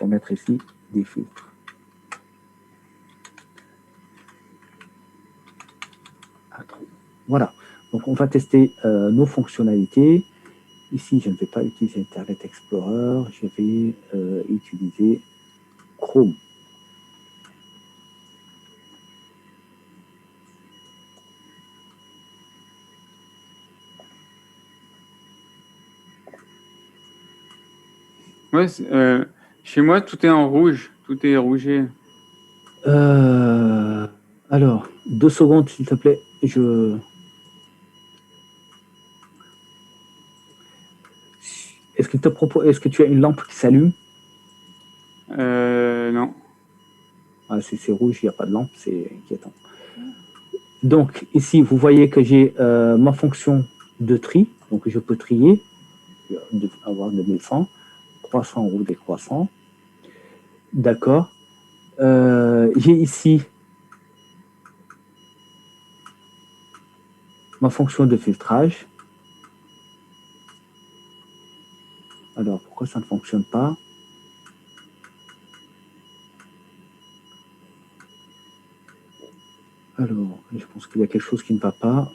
on va mettre ici des filtres. Voilà, donc on va tester nos fonctionnalités. Ici, je ne vais pas utiliser Internet Explorer, je vais utiliser Chrome. Ouais, chez moi, tout est en rouge, tout est rougé. Alors, 2 secondes, s'il te plaît. Est-ce que tu as une lampe qui s'allume? Non. Ah, si c'est rouge, il n'y a pas de lampe, c'est inquiétant. Donc, ici, vous voyez que j'ai ma fonction de tri. Donc, je peux trier, avoir 2100, 300 ou décroissant. D'accord. J'ai ici ma fonction de filtrage. Alors, pourquoi ça ne fonctionne pas? Alors, je pense qu'il y a quelque chose qui ne va pas.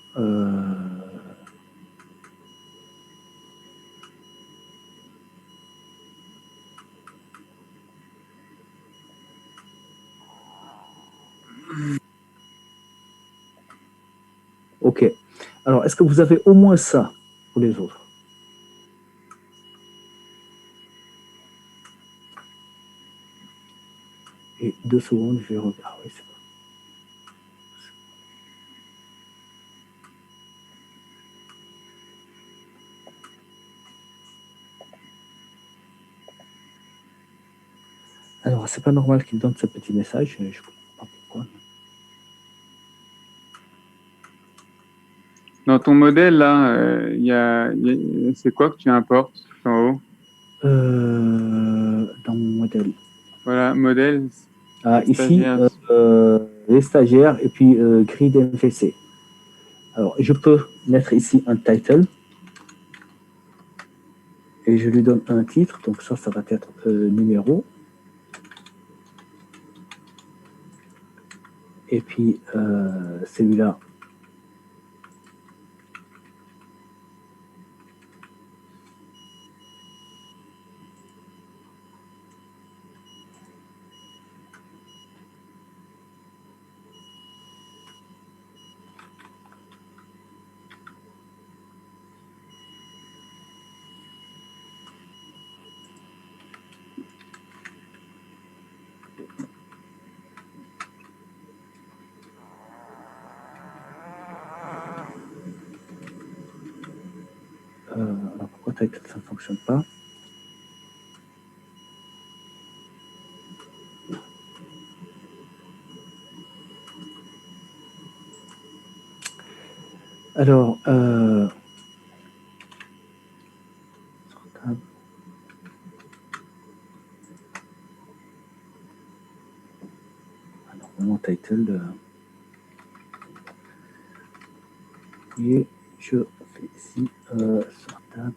Ok. Alors, est-ce que vous avez au moins ça pour les autres? Et 2 secondes, je vais regarder. Ah oui, c'est bon. Alors, c'est pas normal qu'il donne ce petit message. Je ne comprends pas pourquoi. Dans ton modèle, là, c'est quoi que tu importes en haut? Dans mon modèle. Voilà, modèle, Ah, ici, stagiaire. les stagiaires et puis grid MVC. Alors, je peux mettre ici un title et je lui donne un titre. Donc ça va être numéro. Et puis celui-là, alors pourquoi title ça ne fonctionne pas? Alors, mon title, et je fais ici sur table.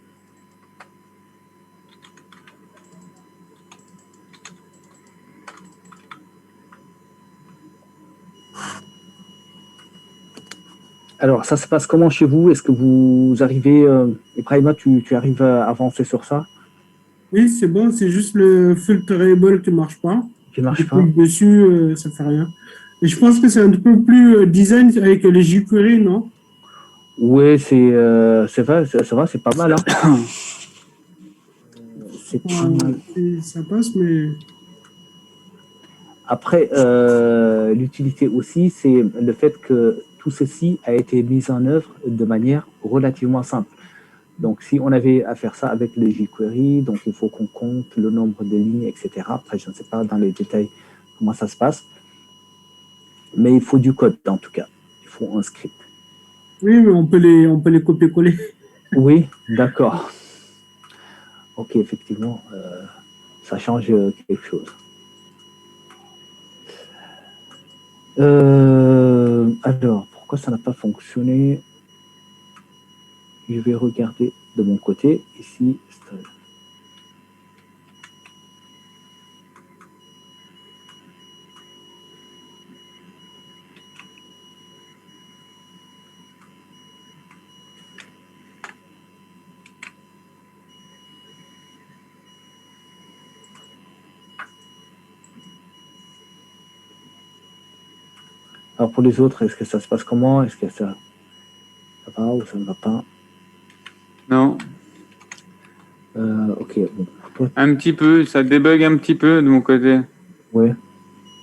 Alors, ça se passe comment chez vous? Est-ce que vous arrivez, Ibrahima, tu arrives à avancer sur ça? Oui, c'est bon, c'est juste le filterable qui ne marche pas. Qui ne marche Tu pas? cliques dessus, ça ne fait rien. Et je pense que c'est un peu plus design avec les jQuery, non? Oui, c'est vrai, c'est pas mal. Hein. C'est pas mal. Ça passe, mais Après, l'utilité aussi, c'est le fait que tout ceci a été mis en œuvre de manière relativement simple. Donc, si on avait à faire ça avec le jQuery, donc il faut qu'on compte le nombre de lignes, etc. Après, je ne sais pas dans les détails comment ça se passe, mais il faut du code en tout cas. Il faut un script. oui, mais on peut les copier-coller. Oui, d'accord. Ok, effectivement, ça change quelque chose. Alors, pourquoi ça n'a pas fonctionné? Je vais regarder de mon côté ici. Alors pour les autres, est-ce que ça se passe comment? Est-ce que ça va ou ça ne va pas? Non. Ok, bon. Toi, Un petit peu, ça débug un petit peu de mon côté, ouais.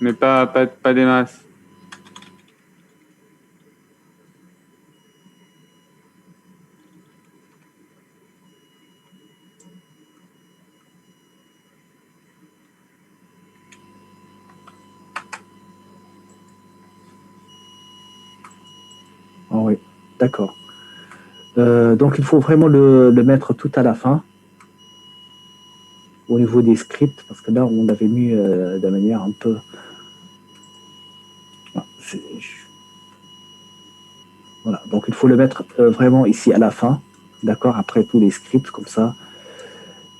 mais pas des masses. Ah oui, d'accord. Donc il faut vraiment le mettre tout à la fin au niveau des scripts, parce que là on l'avait mis de manière un peu. Ah, voilà, donc il faut le mettre vraiment ici à la fin, d'accord, après tous les scripts, comme ça,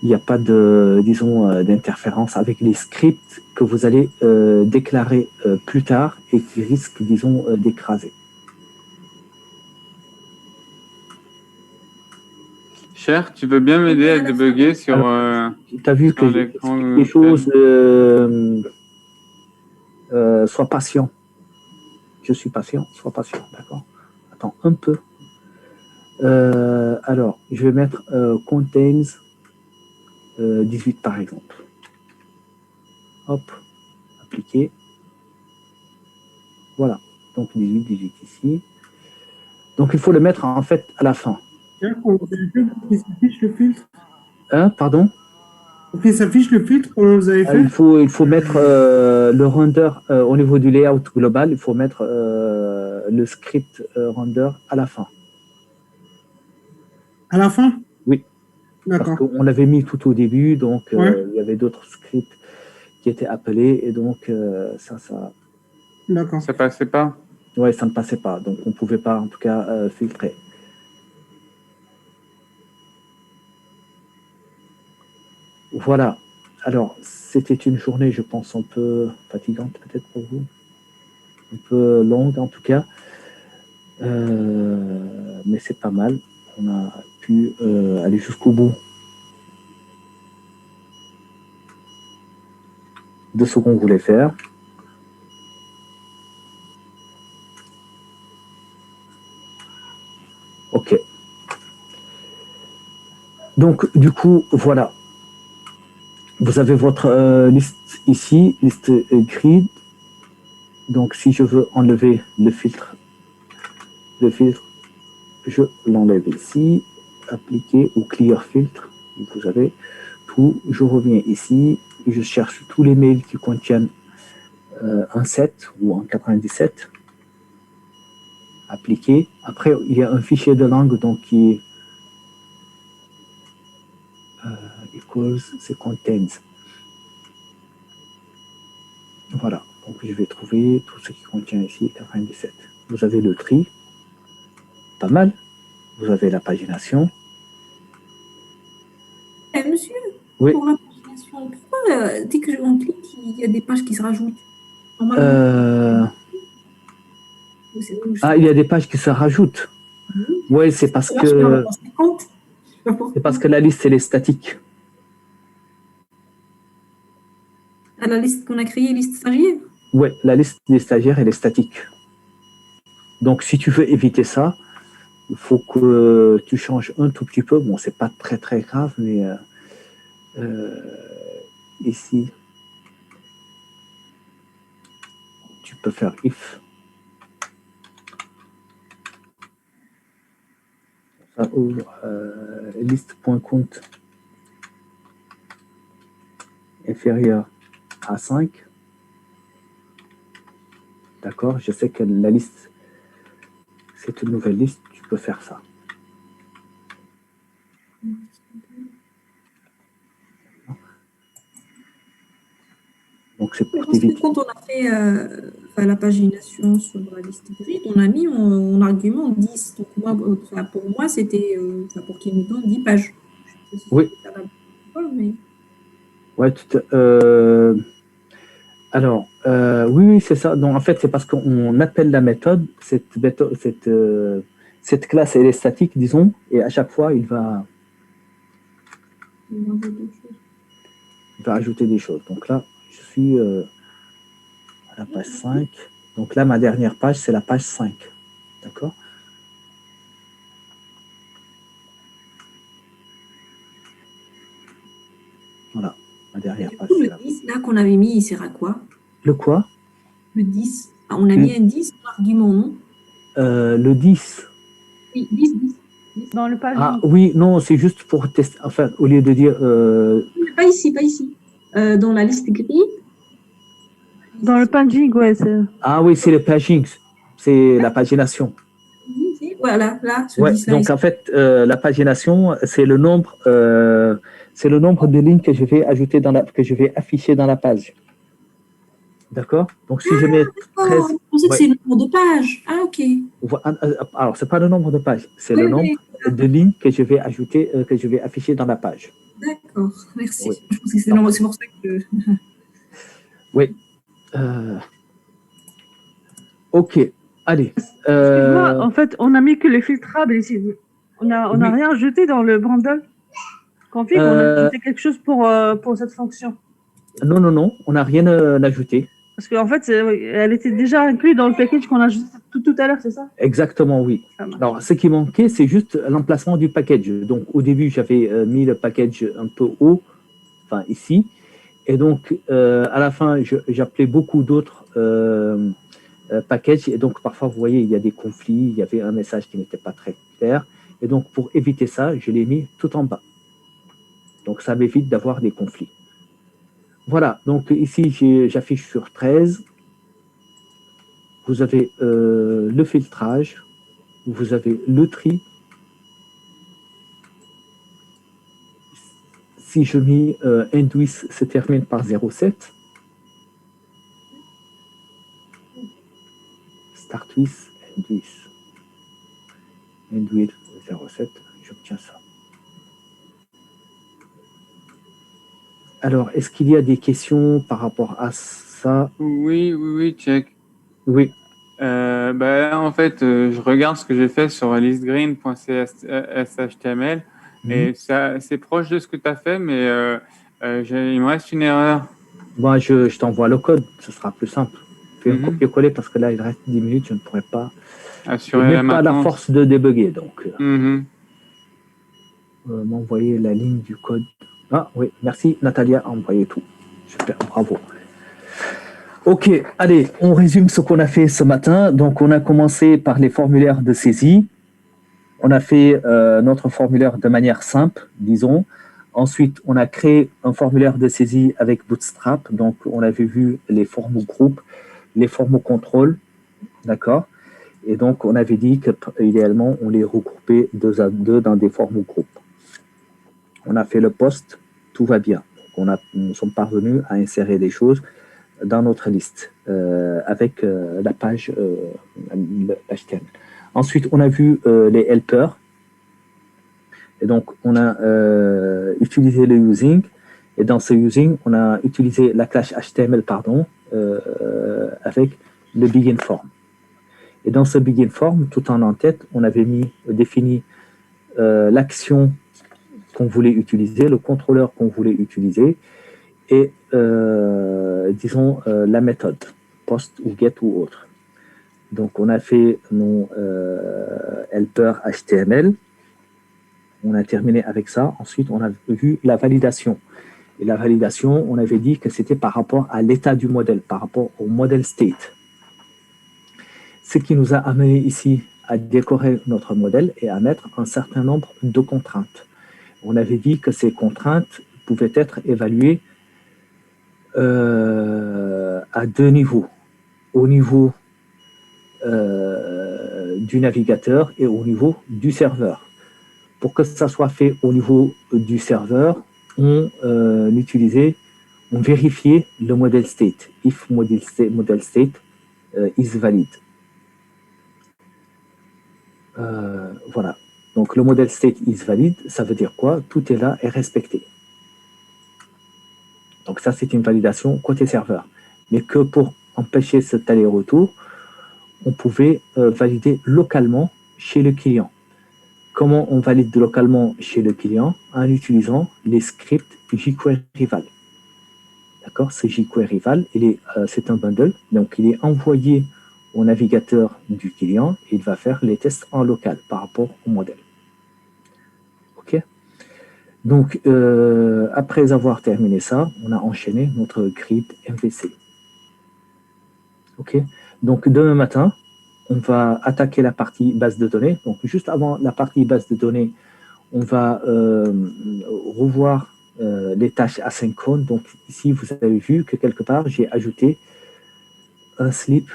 il n'y a pas de, disons, d'interférence avec les scripts que vous allez déclarer plus tard et qui risquent, disons, d'écraser. Cher, tu veux bien m'aider à débugger sur, Tu as vu sur que j'ai l'écran expliqué les choses, sois patient. Je suis patient, sois patient, d'accord? J'attends un peu. Alors, je vais mettre contains 18 par exemple. Hop, appliquer. Voilà, donc 18 ici. Donc il faut le mettre en fait à la fin. Tiens, comment vous avez fait pour qu'il s'affiche le filtre? Pardon? Pour qu'il s'affiche le filtre, comment vous avez fait? Il faut mettre le render au niveau du layout global, il faut mettre le script render à la fin. À la fin? Oui. Parce D'accord. qu'on l'avait mis tout au début, donc Ouais. il y avait d'autres scripts qui étaient appelés, et donc ça, D'accord. Ça passait pas. ouais, ça ne passait pas. Donc on ne pouvait pas, en tout cas, filtrer. Voilà. Alors, c'était une journée, je pense, un peu fatigante, peut-être pour vous. Un peu longue, en tout cas. Mais c'est pas mal. On a pu aller jusqu'au bout de ce qu'on voulait faire. OK. Donc, du coup, voilà. Vous avez votre liste ici, liste grid. Donc, si je veux enlever le filtre, je l'enlève ici, appliquer ou clear filtre. Vous avez tout. Je reviens ici, je cherche tous les mails qui contiennent un 7 ou un 97. Appliquer. Après, il y a un fichier de langue donc qui est equals, c'est contains. Voilà. Donc, je vais trouver tout ce qui contient ici 97. Vous avez le tri. Pas mal. Vous avez la pagination. Monsieur, Oui. pour la pagination, pourquoi dès qu'on clique, il y a des pages qui se rajoutent? Normalement, Ah, il y a des pages qui se rajoutent. Oui, c'est parce que la liste, elle est statique. À la liste qu'on a créée, liste stagiaire? Oui, la liste des stagiaires, elle est statique. Donc, si tu veux éviter ça, il faut que tu changes un tout petit peu. Bon, c'est pas très, très grave, mais ici, tu peux faire if. Ça ouvre liste.count inférieur à 5. D'accord, je sais que la liste, c'est une nouvelle liste, tu peux faire ça. Donc c'est pour t'éviter. Quand on a fait la pagination sur la liste grid, on a mis en argument 10. Donc moi, pour moi, c'était pour qu'il nous donne 10 pages. Je sais pas si Oui. c'est valable ou pas, mais... Ouais, alors, oui, c'est ça. Donc, en fait, c'est parce qu'on appelle la méthode, cette classe, elle est statique, disons, et à chaque fois, il va ajouter des choses. Donc là, je suis à la page 5. Donc là, ma dernière page, c'est la page 5. D'accord? Voilà, ma dernière page. Le 10, là, qu'on avait mis, il sert à quoi? Le quoi? Le 10. Ah, on a mis un 10 en argument, non? Le 10. Oui, 10. Dans le page. Ah oui, non, c'est juste pour tester. Enfin, au lieu de dire... Pas ici. Dans la liste grid. Dans le paging, ouais. Ah oui, c'est le paging. C'est la pagination. Voilà, là, ce Ouais, 10 là. donc en fait, la pagination, c'est le nombre de lignes que je vais ajouter que je vais afficher dans la page. D'accord? Donc si je mets 13. Je pensais que c'est le nombre de pages. Ah, ok. Alors, c'est pas le nombre de pages, c'est le nombre de lignes que je vais ajouter, que je vais afficher dans la page. D'accord, merci. Oui. Je pense que c'est le nombre, c'est pour ça que. Oui. Ok. Allez. Excuse-moi, en fait, on a mis que les filtrables ici. On n'a rien ajouté dans le bundle config. On a ajouté quelque chose pour cette fonction. Non, on n'a rien ajouté. Parce qu'en fait, elle était déjà inclue dans le package qu'on a ajouté tout à l'heure, c'est ça? Exactement, oui. Ça marche. Alors, ce qui manquait, c'est juste l'emplacement du package. Donc, au début, j'avais mis le package un peu haut, enfin ici. Et donc, à la fin, j'appelais beaucoup d'autres packages. Et donc, parfois, vous voyez, il y a des conflits, il y avait un message qui n'était pas très clair. Et donc, pour éviter ça, je l'ai mis tout en bas. Donc, ça m'évite d'avoir des conflits. Voilà, donc ici, j'affiche sur 13. Vous avez le filtrage, vous avez le tri. Si je mets End-with se termine par 0,7. Start with, End-with 0,7, j'obtiens ça. Alors, est-ce qu'il y a des questions par rapport à ça? Oui, check. Oui. En fait, je regarde ce que j'ai fait sur listgreen.chtml et ça, c'est proche de ce que tu as fait, mais il me reste une erreur. Moi, je t'envoie le code, ce sera plus simple. Fais un copier-coller parce que là, il reste 10 minutes, je ne pourrais pas. Assurer même pas la force de débugger, donc. M'envoyer la ligne du code. Ah oui, merci Natalia a envoyé tout. Super, bravo. Ok, allez, on résume ce qu'on a fait ce matin. Donc, on a commencé par les formulaires de saisie. On a fait notre formulaire de manière simple, disons. Ensuite, on a créé un formulaire de saisie avec Bootstrap. Donc, on avait vu les formaux groupes, les formaux contrôle, d'accord? Et donc, on avait dit qu'idéalement, on les regroupait 2 à 2 dans des formaux groupes. On a fait le post, tout va bien. Nous sommes parvenus à insérer des choses dans notre liste avec la page HTML. Ensuite, on a vu les helpers. Et donc, on a utilisé le using. Et dans ce using, on a utilisé la classe HTML, avec le begin form. Et dans ce begin form, tout en tête, on avait défini l'action qu'on voulait utiliser, le contrôleur qu'on voulait utiliser, et disons la méthode, post ou get ou autre. Donc on a fait nos helper HTML, on a terminé avec ça. Ensuite on a vu la validation. Et la validation, on avait dit que c'était par rapport à l'état du modèle, par rapport au model state. Ce qui nous a amené ici à décorer notre modèle et à mettre un certain nombre de contraintes. On avait dit que ces contraintes pouvaient être évaluées à 2 niveaux. Au niveau du navigateur et au niveau du serveur. Pour que ça soit fait au niveau du serveur, on vérifiait le model state. If model state is valid. Voilà. Donc, le model state is valid, ça veut dire quoi? Tout est là et respecté. Donc, ça, c'est une validation côté serveur. Mais que pour empêcher cet aller-retour, on pouvait valider localement chez le client. Comment on valide localement chez le client? En utilisant les scripts jQuery-Val. D'accord? Ce jQuery-Val, c'est un bundle, donc il est envoyé au navigateur du client et il va faire les tests en local par rapport au modèle. OK? Donc, après avoir terminé ça, on a enchaîné notre grid MVC. OK? Donc, demain matin, on va attaquer la partie base de données. Donc, juste avant la partie base de données, on va revoir les tâches asynchrones. Donc, ici, vous avez vu que quelque part, j'ai ajouté un slip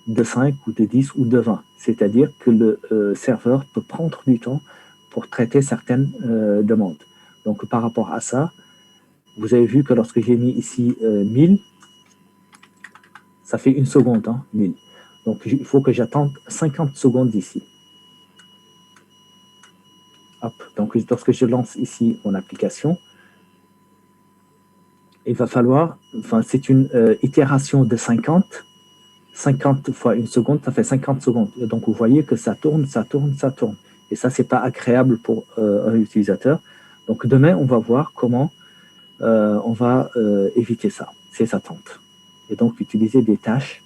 de 5 ou de 10 ou de 20. C'est-à-dire que le serveur peut prendre du temps pour traiter certaines demandes. Donc, par rapport à ça, vous avez vu que lorsque j'ai mis ici 1000, ça fait 1 seconde, 1000. Donc, il faut que j'attende 50 secondes ici. Hop. Donc, lorsque je lance ici mon application, il va falloir, c'est une itération de 50. 50 fois 1 seconde, ça fait 50 secondes. Et donc, vous voyez que ça tourne, ça tourne, ça tourne. Et ça, c'est pas agréable pour un utilisateur. Donc, demain, on va voir comment on va éviter ça, ces attentes. et donc utiliser des tâches.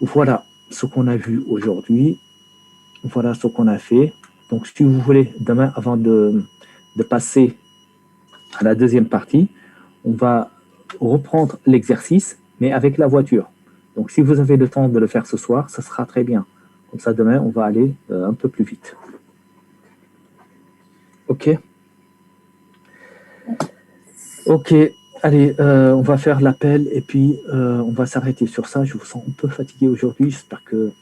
Voilà ce qu'on a vu aujourd'hui. Voilà ce qu'on a fait. Donc, si vous voulez, demain, avant de passer à la deuxième partie, on va reprendre l'exercice, mais avec la voiture. Donc, si vous avez le temps de le faire ce soir, ça sera très bien. Comme ça, demain, on va aller un peu plus vite. OK? OK. Allez, on va faire l'appel et puis on va s'arrêter sur ça. Je vous sens un peu fatigué aujourd'hui. J'espère que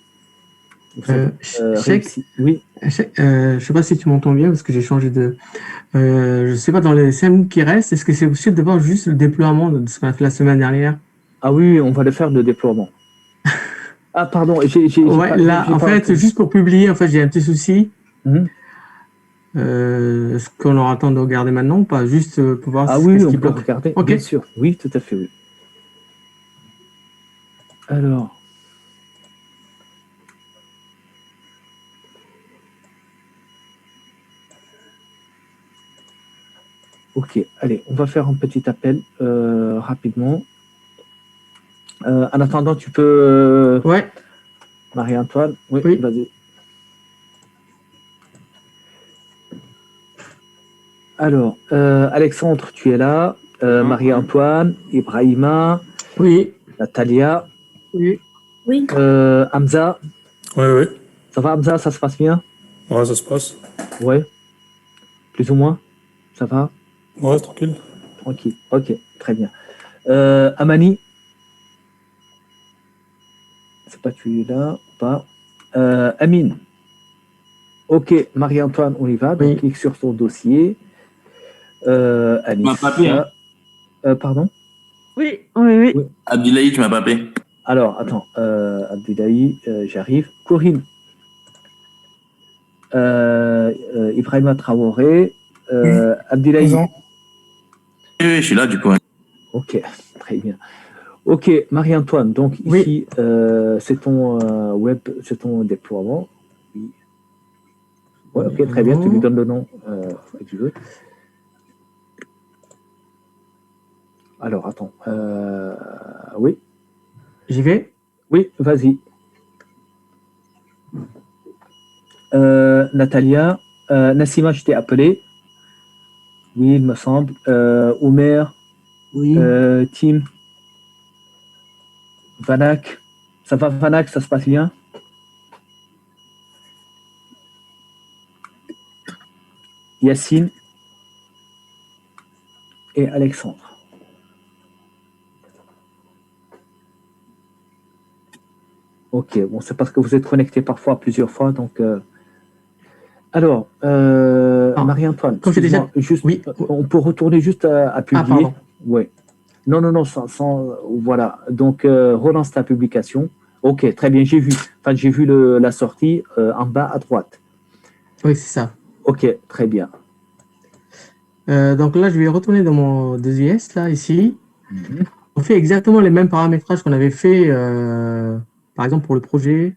vous avez réussi. Oui. Je sais pas si tu m'entends bien parce que j'ai changé de... je sais pas, dans les 5 minutes qui restent, est-ce que c'est possible de voir juste le déploiement de ce qu'on a fait la semaine dernière? Ah oui, on va le faire, le déploiement. Ah, pardon. En fait, juste pour publier, en fait, j'ai un petit souci. Est-ce qu'on aura le temps de regarder maintenant ou pas? Juste pour voir ce qui peut regarder. Okay. Bien sûr. Oui, tout à fait, oui. Alors... Ok, allez, on va faire un petit appel rapidement. En attendant, tu peux... Ouais. Marie-Antoine, oui. Vas-y. Alors, Alexandre, tu es là. Marie-Antoine, Ibrahima. Oui. Natalia. Oui. Oui. Hamza. Oui. Ça va, Hamza? Ça se passe bien? Ouais, ça se passe. Ouais. Plus ou moins? Ça va? Ouais, tranquille. Tranquille. Ok, très bien. Amani? C'est pas tu es là ou pas? Amine? Ok, Marie-Antoine, on y va. Donc, clique sur ton dossier. Anissa. Pardon? Oui. Abdoulaye, tu m'as pas appelé. Alors, attends. Abdoulaye, j'arrive. Corinne. Ibrahima Traoré. Abdoulaye. Oui, je suis là, du coup. Ok, très bien. Ok, Marie-Antoine, donc ici, c'est ton web, c'est ton déploiement. Oui. Ouais, ok, très bien, tu lui donnes le nom que tu veux. Alors, attends. Oui. J'y vais? Oui, vas-y. Natalia. Nassima, je t'ai appelé. Oui, il me semble. Omer. Oui. Tim. Vanak. Ça va, Vanak, ça se passe bien? Yacine. Et Alexandre. Ok, bon, c'est parce que vous êtes connectés parfois plusieurs fois, donc... Alors, Marie-Antoine, on peut retourner juste à publier. Ah, pardon. Oui. Non, sans voilà. Donc, relance ta publication. Ok, très bien, j'ai vu. Enfin, j'ai vu la sortie en bas à droite. Oui, c'est ça. Ok, très bien. Donc là, je vais retourner dans mon 2IS, là, ici. On fait exactement les mêmes paramétrages qu'on avait fait, par exemple, pour le projet.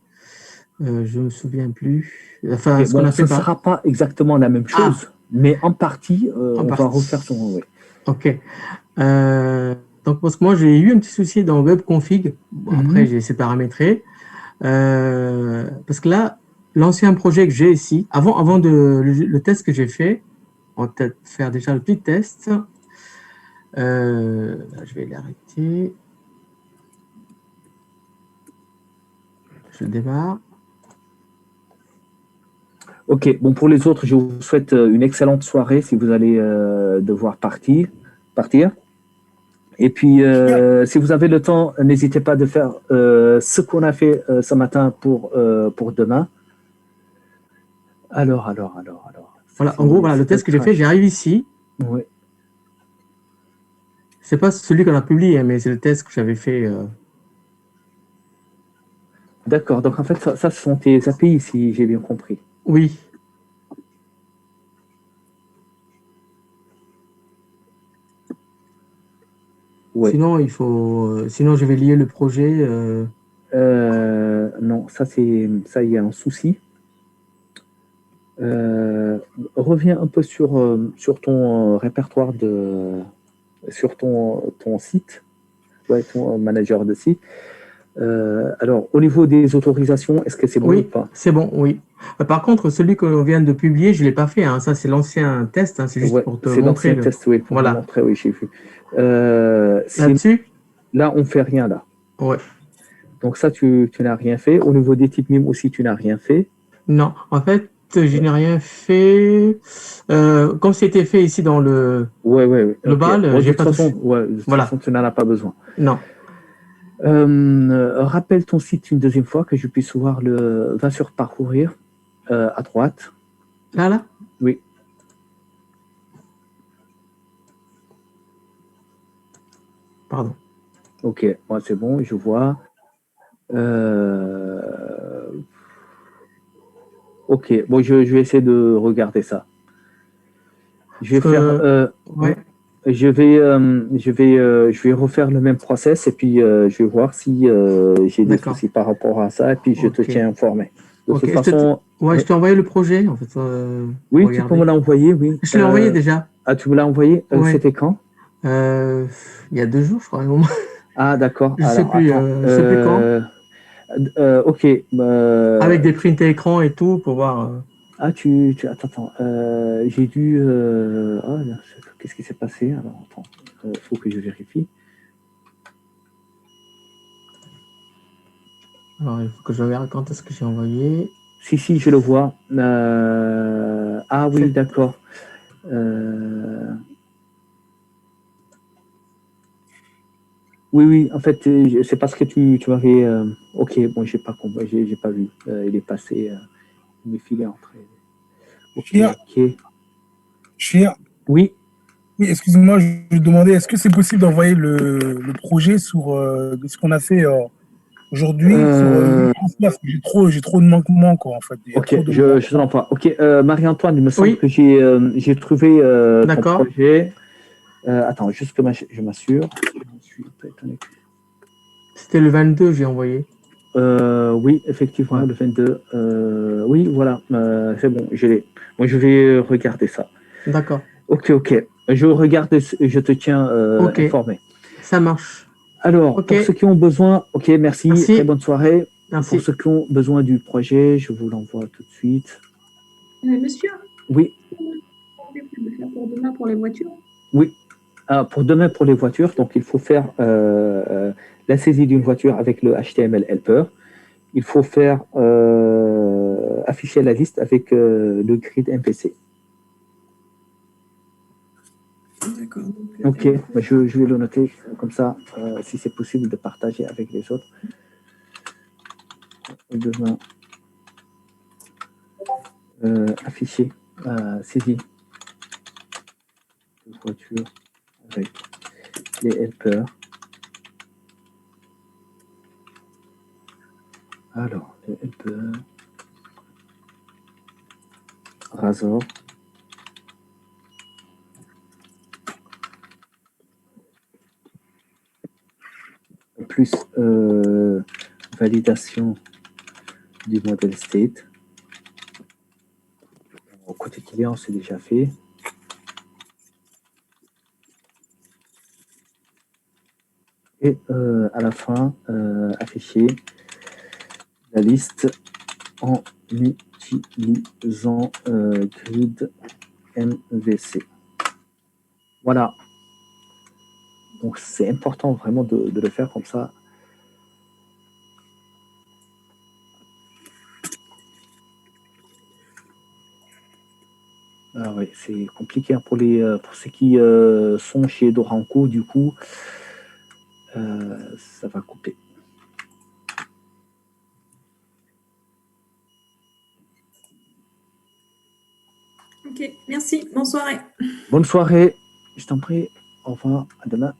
Je ne me souviens plus. Enfin, ce qu'on a fait. Ce ne sera pas exactement la même chose, mais en partie, on va refaire son. Ouais. Ok. Donc, parce que moi, j'ai eu un petit souci dans Web Config. Bon, après, j'ai essayé de paramétrer. Parce que là, l'ancien projet que j'ai ici, avant le test que j'ai fait, on va peut-être faire déjà le petit test. Là, je vais l'arrêter. Je démarre. Ok, bon, pour les autres, je vous souhaite une excellente soirée si vous allez devoir partir. Et puis, si vous avez le temps, n'hésitez pas de faire ce qu'on a fait ce matin pour demain. Alors. Voilà, en gros, voilà, le test que j'ai fait, j'arrive ici. Oui. C'est pas celui qu'on a publié, mais c'est le test que j'avais fait. D'accord, donc en fait, ça ce sont tes API, si j'ai bien compris. Oui. Ouais. Sinon, sinon, je vais lier le projet. Non, ça, il y a un souci. Reviens un peu sur ton répertoire sur ton site. ouais, ton manager de site. Alors, au niveau des autorisations, est-ce que c'est bon ou Oui, pas? c'est bon, oui. Par contre, celui que l'on vient de publier, je ne l'ai pas fait, hein. Ça, c'est l'ancien test, hein. C'est juste Ouais, pour te c'est montrer l'ancien test, oui, pour vous Voilà. montrer, oui, j'ai vu. Sinon, Là-dessus, là, on fait rien, là. ouais. Donc ça, tu n'as rien fait. Au niveau des types MIM aussi, tu n'as rien fait. Non, en fait, je n'ai rien fait. Comme c'était fait ici dans le Ouais, ok. global, Bon, j'ai pas touché. de toute Voilà. façon, tu n'en as pas besoin. Non. Rappelle ton site une deuxième fois que je puisse voir le. Va sur parcourir à droite. Là? Oui. Pardon. Ok, moi c'est bon, je vois. Ok, bon, je vais essayer de regarder ça. Je vais faire. Ouais. Je vais refaire le même process et puis je vais voir si j'ai des D'accord. soucis par rapport à ça et puis je te Ok. tiens informé. De Ok. toute façon, Ouais, je t'ai envoyé le projet, en fait. oui, tu peux me l'envoyer, oui. Je te l'ai envoyé déjà. Ah, tu me l'as envoyé? Ouais. C'était quand? Il y a 2 jours, je crois, au moins. Ah, d'accord. Je sais Alors, plus, attends. je sais plus quand. Ok. Avec des prints écran et tout pour voir. Ah, attends. J'ai dû. Oh, là, qu'est-ce qui s'est passé? Alors, attends. Faut que je vérifie. Alors, il faut que je regarde quand est-ce que j'ai envoyé. Si, je le vois. Ah oui, d'accord. Oui, en fait, c'est parce que tu m'avais. Ok, bon, j'ai pas compris, j'ai pas vu. Il est passé, il m'est filé entre. Ok, ok. Chia, Oui. oui, excuse-moi, je demandais, est-ce que c'est possible d'envoyer le projet sur de ce qu'on a fait aujourd'hui sur parce que j'ai trop de manquements, quoi, en fait. Il y a Ok, trop de je te l'envoie. Ok, Marie-Antoine, il me semble Oui. que j'ai trouvé ton D'accord. projet. Attends, juste que je m'assure. Je suis pas étonné. C'était le 22, j'ai envoyé. Oui, effectivement, Ouais. le 22. Oui, voilà, c'est bon, je l'ai. Moi, je vais regarder ça. D'accord. Ok. Je regarde et je te tiens Ok. informé. Ça marche. Alors, Ok. pour ceux qui ont besoin, ok, merci, Merci. très bonne soirée. Merci. Pour ceux qui ont besoin du projet, je vous l'envoie tout de suite. Monsieur, Oui, de faire pour demain pour les voitures. oui. Ah, pour demain, pour les voitures, donc il faut faire la saisie d'une voiture avec le HTML helper. Il faut faire afficher la liste avec le grid MPC. D'accord. Ok, bah, je vais le noter comme ça, si c'est possible de partager avec les autres. Demain, afficher saisie de voiture avec les helpers. Alors, les helpers, Razor. Plus validation du modèle state. Au côté client, c'est déjà fait. Et à la fin, afficher la liste en utilisant grid MVC. Voilà. Donc c'est important vraiment de le faire comme ça. Ah oui, c'est compliqué hein, pour ceux qui sont chez Doranco, du coup, ça va couper. Ok, merci. Bonne soirée. Bonne soirée, je t'en prie. Au revoir, à demain.